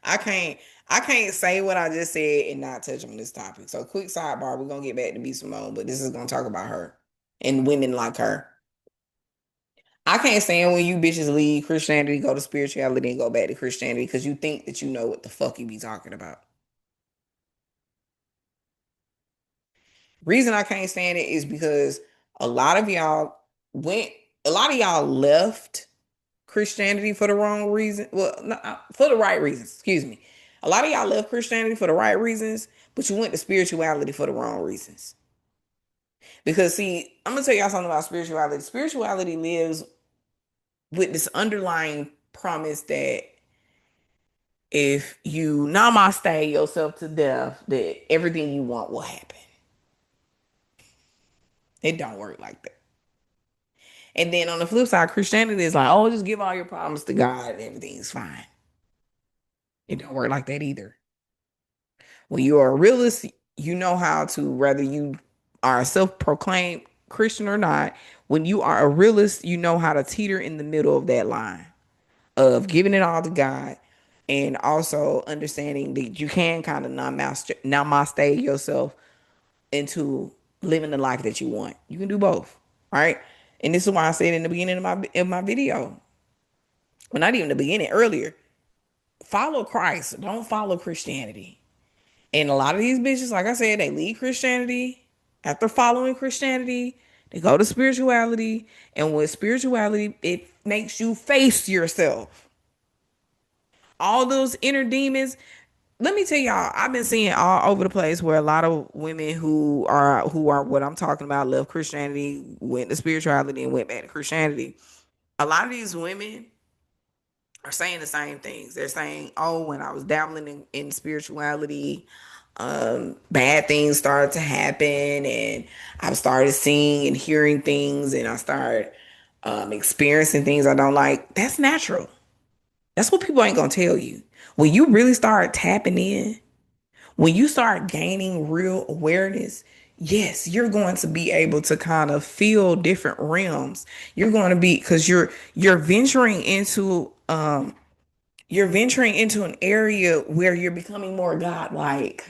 Speaker 1: I can't I can't say what I just said and not touch on this topic. So quick sidebar, we're gonna get back to B Simone, but this is gonna talk about her and women like her. I can't stand when you bitches leave Christianity, go to spirituality, and go back to Christianity because you think that you know what the fuck you be talking about. Reason I can't stand it is because a lot of y'all went, a lot of y'all left Christianity for the wrong reason. Well, for the right reasons. Excuse me. A lot of y'all left Christianity for the right reasons, but you went to spirituality for the wrong reasons. Because see, I'm gonna tell y'all something about spirituality. Spirituality lives with this underlying promise that if you namaste yourself to death, that everything you want will happen. It don't work like that. And then on the flip side, Christianity is like, oh, just give all your problems to God and everything's fine. It don't work like that either. When you are a realist, you know how to, whether you are a self-proclaimed Christian or not, when you are a realist, you know how to teeter in the middle of that line of giving it all to God and also understanding that you can kind of namaste yourself into living the life that you want. You can do both, right? And this is why I said in the beginning of my video, well, not even the beginning, earlier, follow Christ. Don't follow Christianity. And a lot of these bitches, like I said, they leave Christianity. After following Christianity, they go to spirituality. And with spirituality, it makes you face yourself. All those inner demons. Let me tell y'all, I've been seeing all over the place where a lot of women who are what I'm talking about, left Christianity, went to spirituality and went back to Christianity. A lot of these women are saying the same things. They're saying, "Oh, when I was dabbling in spirituality, bad things started to happen, and I started seeing and hearing things, and I started experiencing things I don't like." That's natural. That's what people ain't gonna tell you. When you really start tapping in, when you start gaining real awareness, yes, you're going to be able to kind of feel different realms. You're going to be because you're venturing into an area where you're becoming more godlike.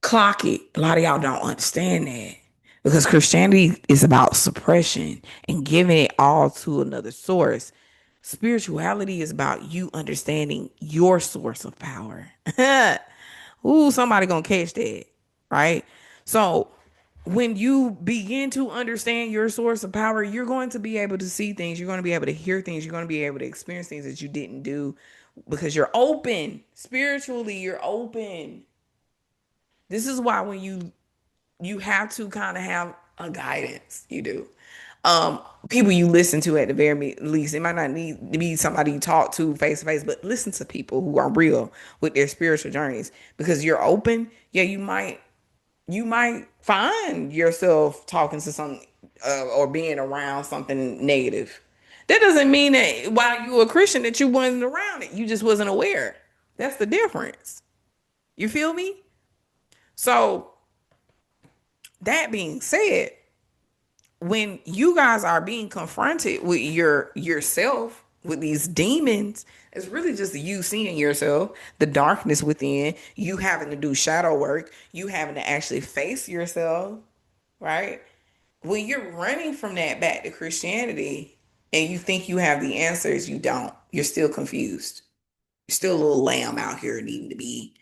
Speaker 1: Clock it. A lot of y'all don't understand that because Christianity is about suppression and giving it all to another source. Spirituality is about you understanding your source of power. Ooh, somebody gonna catch that, right? So when you begin to understand your source of power, you're going to be able to see things, you're going to be able to hear things, you're going to be able to experience things that you didn't do because you're open. Spiritually, you're open. This is why when you have to kind of have a guidance, you do. People you listen to at the very least. It might not need to be somebody you talk to face to face, but listen to people who are real with their spiritual journeys because you're open. Yeah, you might find yourself talking to some or being around something negative. That doesn't mean that while you were a Christian that you wasn't around it. You just wasn't aware. That's the difference. You feel me? So that being said, when you guys are being confronted with yourself with these demons, it's really just you seeing yourself, the darkness within, you having to do shadow work, you having to actually face yourself, right? When you're running from that back to Christianity and you think you have the answers, you don't. You're still confused. You're still a little lamb out here needing to be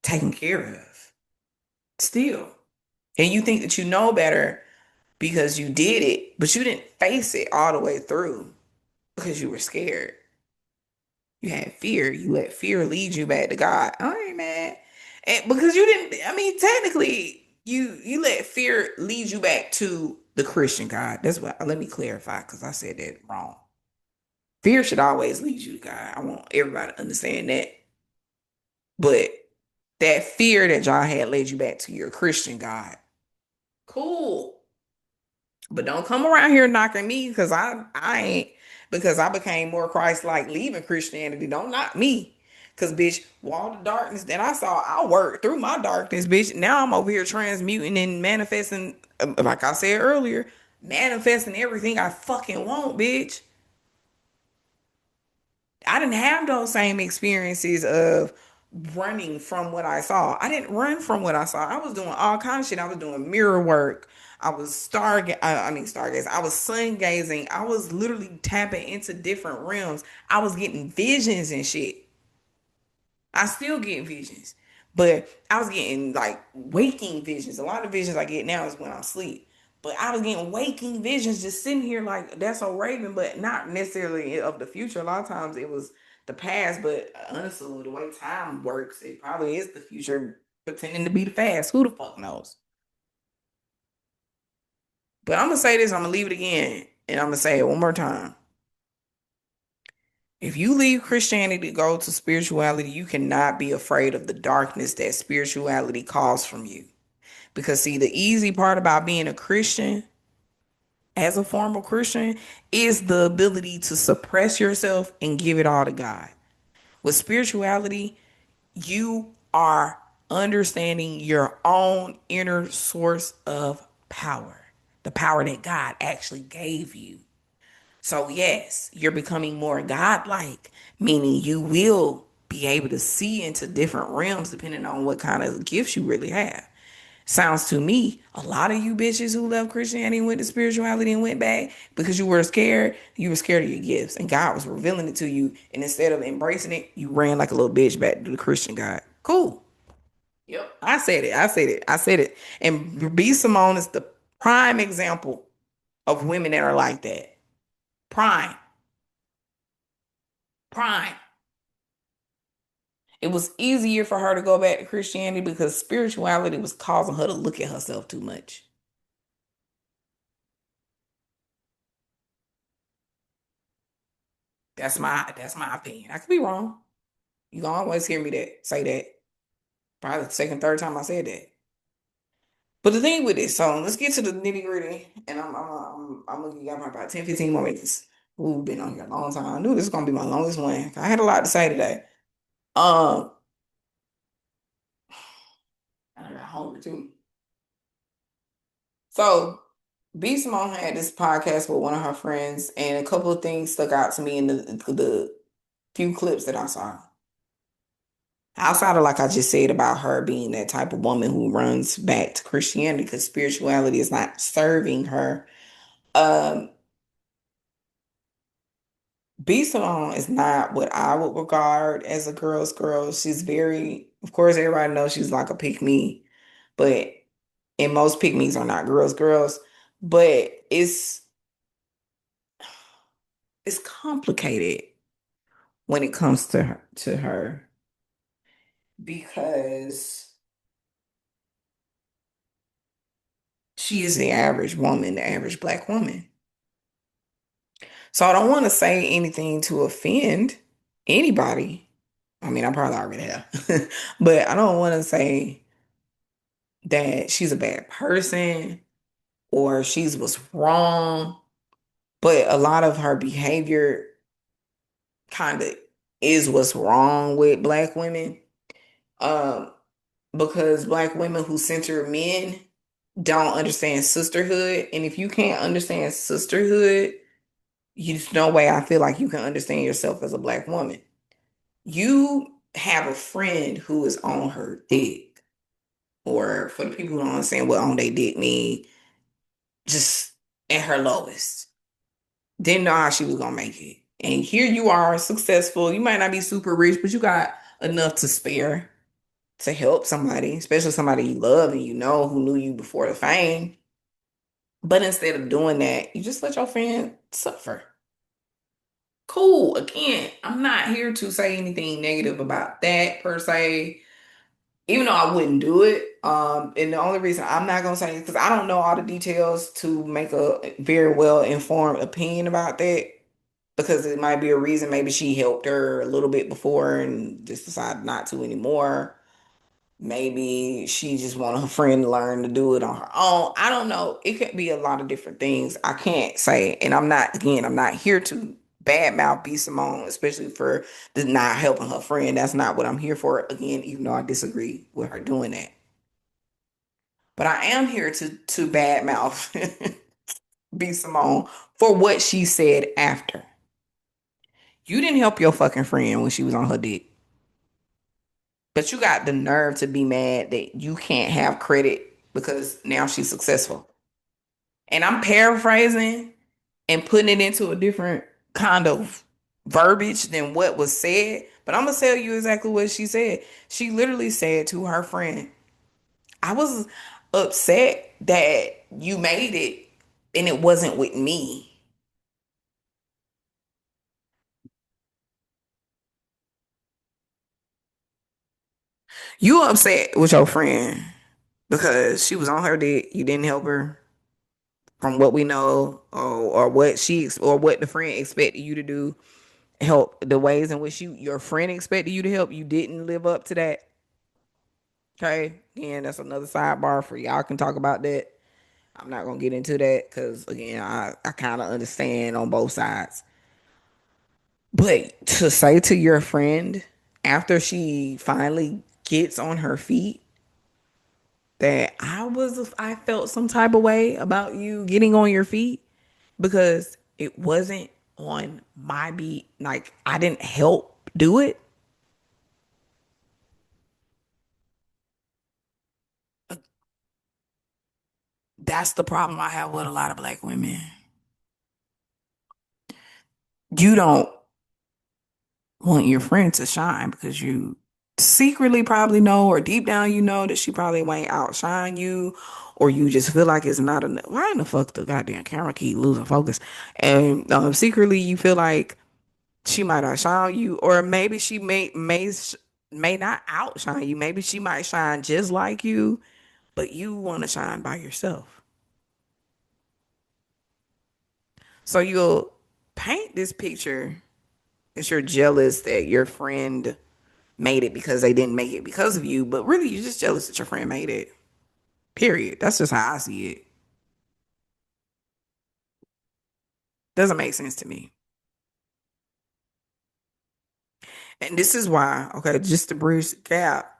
Speaker 1: taken care of. Still. And you think that you know better because you did it, but you didn't face it all the way through because you were scared. You had fear. You let fear lead you back to God. I ain't mad. And because you didn't, I mean, technically, you let fear lead you back to the Christian God. That's what let me clarify because I said that wrong. Fear should always lead you to God. I want everybody to understand that. But that fear that y'all had led you back to your Christian God. Cool. But don't come around here knocking me because I ain't because I became more Christ like leaving Christianity. Don't knock me. Cause bitch, all the darkness that I saw, I worked through my darkness, bitch. Now I'm over here transmuting and manifesting, like I said earlier, manifesting everything I fucking want, bitch. I didn't have those same experiences of running from what I saw. I didn't run from what I saw. I was doing all kinds of shit. I was doing mirror work. I was stargazing. I was sun gazing. I was literally tapping into different realms. I was getting visions and shit. I still get visions, but I was getting like waking visions. A lot of visions I get now is when I'm asleep. But I was getting waking visions just sitting here like that's so Raven, but not necessarily of the future. A lot of times it was the past, but honestly, the way time works, it probably is the future pretending to be the past. Who the fuck knows? But I'm gonna say this, I'm gonna leave it again, and I'm gonna say it one more time. If you leave Christianity to go to spirituality, you cannot be afraid of the darkness that spirituality calls from you. Because, see, the easy part about being a Christian, as a formal Christian, is the ability to suppress yourself and give it all to God. With spirituality, you are understanding your own inner source of power, the power that God actually gave you. So, yes, you're becoming more godlike, meaning you will be able to see into different realms depending on what kind of gifts you really have. Sounds to me, a lot of you bitches who left Christianity and went to spirituality and went back because you were scared of your gifts, and God was revealing it to you. And instead of embracing it, you ran like a little bitch back to the Christian God. Cool. Yep. I said it. I said it. I said it. And B. Simone is the prime example of women that are like that. Prime. Prime. It was easier for her to go back to Christianity because spirituality was causing her to look at herself too much. That's my opinion. I could be wrong. You can always hear me say that. Probably the second, third time I said that. But the thing with this song, let's get to the nitty gritty. And I'm gonna give y'all probably about 10, 15 more minutes. We've been on here a long time. I knew this was gonna be my longest one. I had a lot to say today. Um, I got hungry too. So B Simone had this podcast with one of her friends, and a couple of things stuck out to me in the few clips that I saw. Outside of like I just said about her being that type of woman who runs back to Christianity because spirituality is not serving her. Um, B Simone is not what I would regard as a girl's girl. She's very, of course, everybody knows she's like a pick me, but and most pick me's are not girls. But it's complicated when it comes to her because she is the average woman, the average black woman. So I don't want to say anything to offend anybody. I mean, I probably already have, but I don't want to say that she's a bad person or she's what's wrong. But a lot of her behavior kind of is what's wrong with black women. Um, because black women who center men don't understand sisterhood. And if you can't understand sisterhood, there's no way I feel like you can understand yourself as a black woman. You have a friend who is on her dick, or for the people who don't understand what on their dick mean, just at her lowest. Didn't know how she was gonna make it. And here you are, successful. You might not be super rich, but you got enough to spare to help somebody, especially somebody you love and you know who knew you before the fame. But instead of doing that, you just let your friend suffer. Cool. Again, I'm not here to say anything negative about that per se, even though I wouldn't do it. And the only reason I'm not gonna say it is because I don't know all the details to make a very well informed opinion about that. because it might be a reason. Maybe she helped her a little bit before and just decided not to anymore. Maybe she just wanted her friend to learn to do it on her own. I don't know. It could be a lot of different things. I can't say. And I'm not, again, I'm not here to badmouth B. Simone, especially for the not helping her friend. That's not what I'm here for. Again, even though I disagree with her doing that. But I am here to badmouth B. Simone for what she said after. You didn't help your fucking friend when she was on her dick. But you got the nerve to be mad that you can't have credit because now she's successful. And I'm paraphrasing and putting it into a different kind of verbiage than what was said. But I'm gonna tell you exactly what she said. She literally said to her friend, I was upset that you made it and it wasn't with me. You upset with your friend because she was on her dick, you didn't help her from what we know, or what or what the friend expected you to do, help the ways in which your friend expected you to help, you didn't live up to that. Okay, again, that's another sidebar for y'all can talk about that. I'm not gonna get into that because again, I kind of understand on both sides. But to say to your friend after she finally gets on her feet that I felt some type of way about you getting on your feet because it wasn't on my beat, like I didn't help do it. That's the problem I have with a lot of black women. You don't want your friend to shine because you secretly probably know, or deep down you know that she probably won't outshine you, or you just feel like it's not enough. Why in the fuck the goddamn camera keep losing focus? And secretly you feel like she might outshine you, or maybe she may not outshine you. Maybe she might shine just like you, but you want to shine by yourself. So you'll paint this picture that you're jealous that your friend made it because they didn't make it because of you, but really you're just jealous that your friend made it. Period. That's just how I see it. Doesn't make sense to me. And this is why, okay, just to bridge the gap,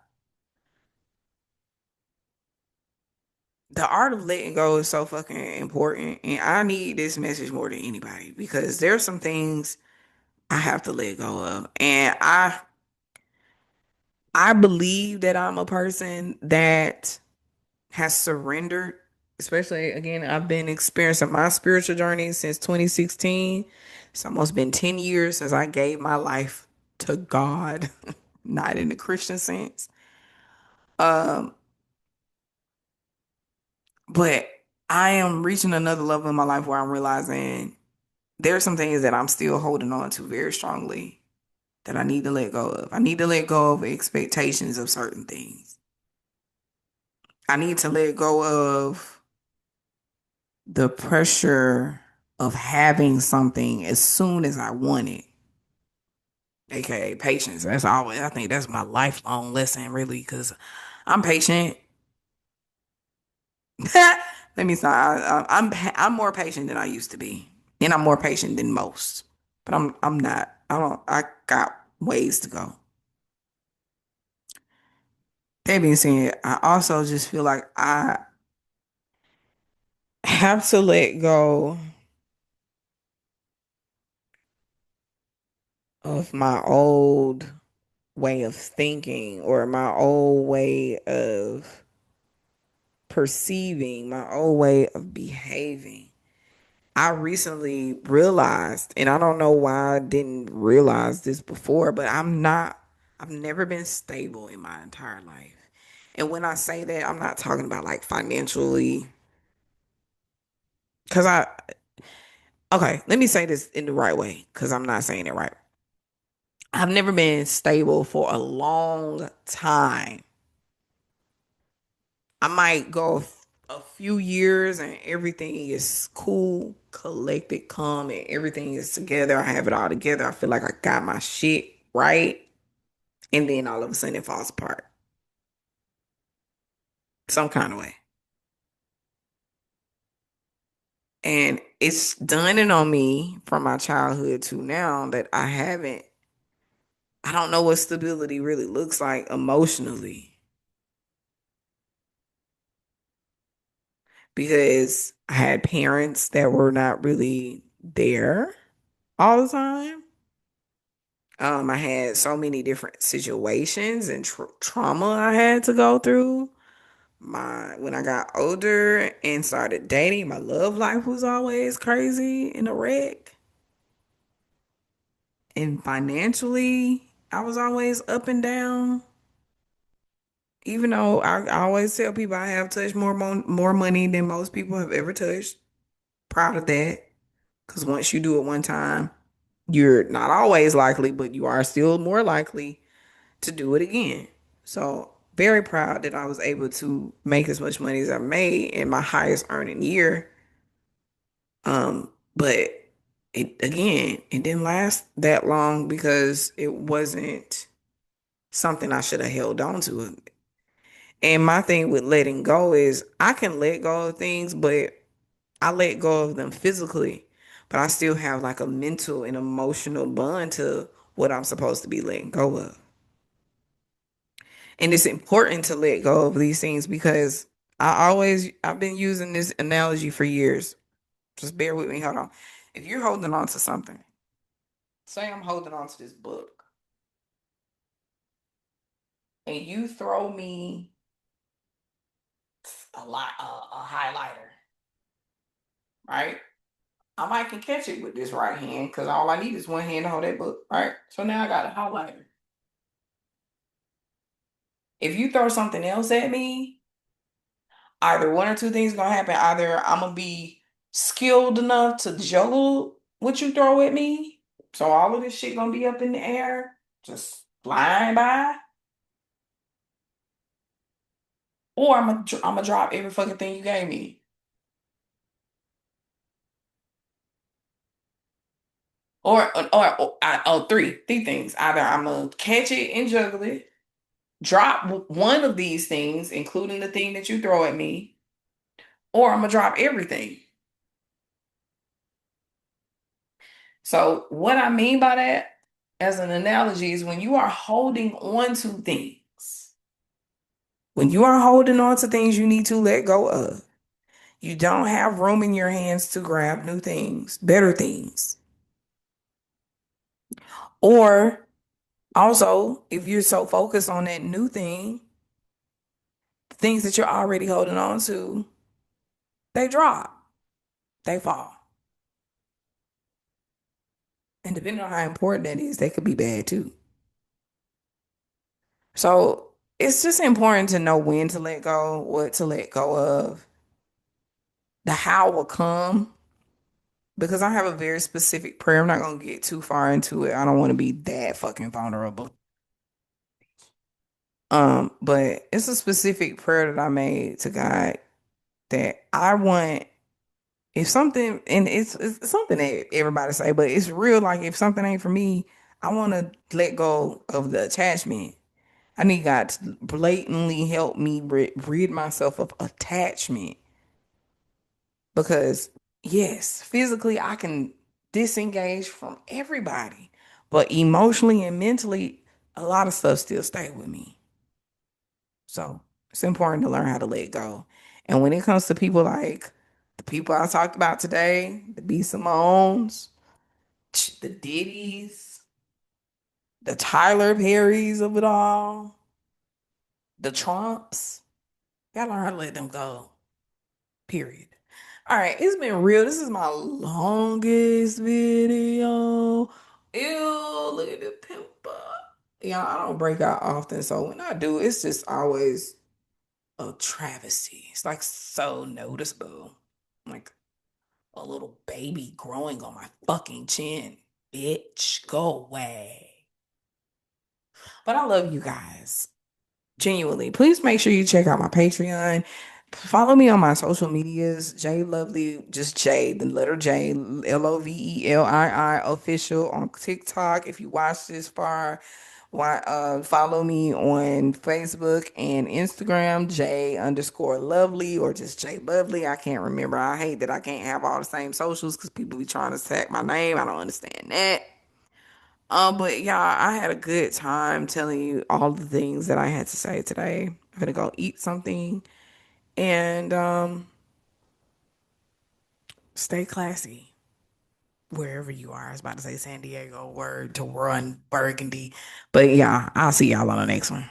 Speaker 1: the art of letting go is so fucking important. And I need this message more than anybody because there's some things I have to let go of. And I believe that I'm a person that has surrendered, especially again, I've been experiencing my spiritual journey since 2016. It's almost been 10 years since I gave my life to God, not in the Christian sense. Um, but I am reaching another level in my life where I'm realizing there are some things that I'm still holding on to very strongly that I need to let go of. I need to let go of expectations of certain things. I need to let go of the pressure of having something as soon as I want it, aka patience. That's always, I think that's my lifelong lesson, really, because I'm patient. Let me stop. I'm more patient than I used to be, and I'm more patient than most. But I'm not. I don't. I got ways to go. That being said, I also just feel like I have to let go of my old way of thinking, or my old way of perceiving, my old way of behaving. I recently realized, and I don't know why I didn't realize this before, but I've never been stable in my entire life. And when I say that, I'm not talking about like financially, because okay, let me say this in the right way, because I'm not saying it right. I've never been stable for a long time. I might go. a few years and everything is cool, collected, calm, and everything is together. I have it all together. I feel like I got my shit right. And then all of a sudden it falls apart some kind of way. And it's dawning on me from my childhood to now that I don't know what stability really looks like emotionally because I had parents that were not really there all the time. I had so many different situations and trauma I had to go through. When I got older and started dating, my love life was always crazy in a wreck. And financially, I was always up and down. Even though I always tell people I have touched more money than most people have ever touched. Proud of that. Because once you do it one time, you're not always likely, but you are still more likely to do it again. So very proud that I was able to make as much money as I made in my highest earning year. But it didn't last that long because it wasn't something I should have held on to. And my thing with letting go is I can let go of things, but I let go of them physically, but I still have like a mental and emotional bond to what I'm supposed to be letting go of. And it's important to let go of these things because I've been using this analogy for years. Just bear with me. Hold on. If you're holding on to something, say I'm holding on to this book, and you throw me a highlighter, right? I might can catch it with this right hand because all I need is one hand to hold that book, right? So now I got a highlighter. If you throw something else at me, either one or two things gonna happen. Either I'm gonna be skilled enough to juggle what you throw at me, so all of this shit gonna be up in the air, just flying by, or I'm gonna drop every fucking thing you gave me. Three things. Either I'm gonna catch it and juggle it, drop one of these things, including the thing that you throw at me, or I'm gonna drop everything. So what I mean by that, as an analogy, is when you are holding on to things, when you are holding on to things you need to let go of, you don't have room in your hands to grab new things, better things. Or also, if you're so focused on that new thing, things that you're already holding on to, they drop, they fall. And depending on how important that is, they could be bad too. So it's just important to know when to let go, what to let go of. The how will come because I have a very specific prayer. I'm not gonna get too far into it. I don't want to be that fucking vulnerable. But it's a specific prayer that I made to God that I want if something and it's something that everybody say, but it's real. Like if something ain't for me, I want to let go of the attachment. I need God to blatantly help me rid myself of attachment because yes, physically I can disengage from everybody, but emotionally and mentally, a lot of stuff still stay with me. So it's important to learn how to let go. And when it comes to people like the people I talked about today, the B. Simones, the Diddy's, the Tyler Perrys of it all, the Trumps, gotta learn how to let them go. Period. All right, it's been real. This is my longest video. Ew, look at the pimple. Yeah, I don't break out often, so when I do, it's just always a travesty. It's like so noticeable. Like a little baby growing on my fucking chin. Bitch, go away. But I love you guys. Genuinely. Please make sure you check out my Patreon. Follow me on my social medias, Jay Lovely, just J, the letter J, Lovelii official on TikTok. If you watch this far, why follow me on Facebook and Instagram, J underscore Lovely or just J Lovely. I can't remember. I hate that I can't have all the same socials because people be trying to sack my name. I don't understand that. But yeah, I had a good time telling you all the things that I had to say today. I'm gonna go eat something and stay classy wherever you are. I was about to say San Diego, word to run Burgundy. But yeah, I'll see y'all on the next one.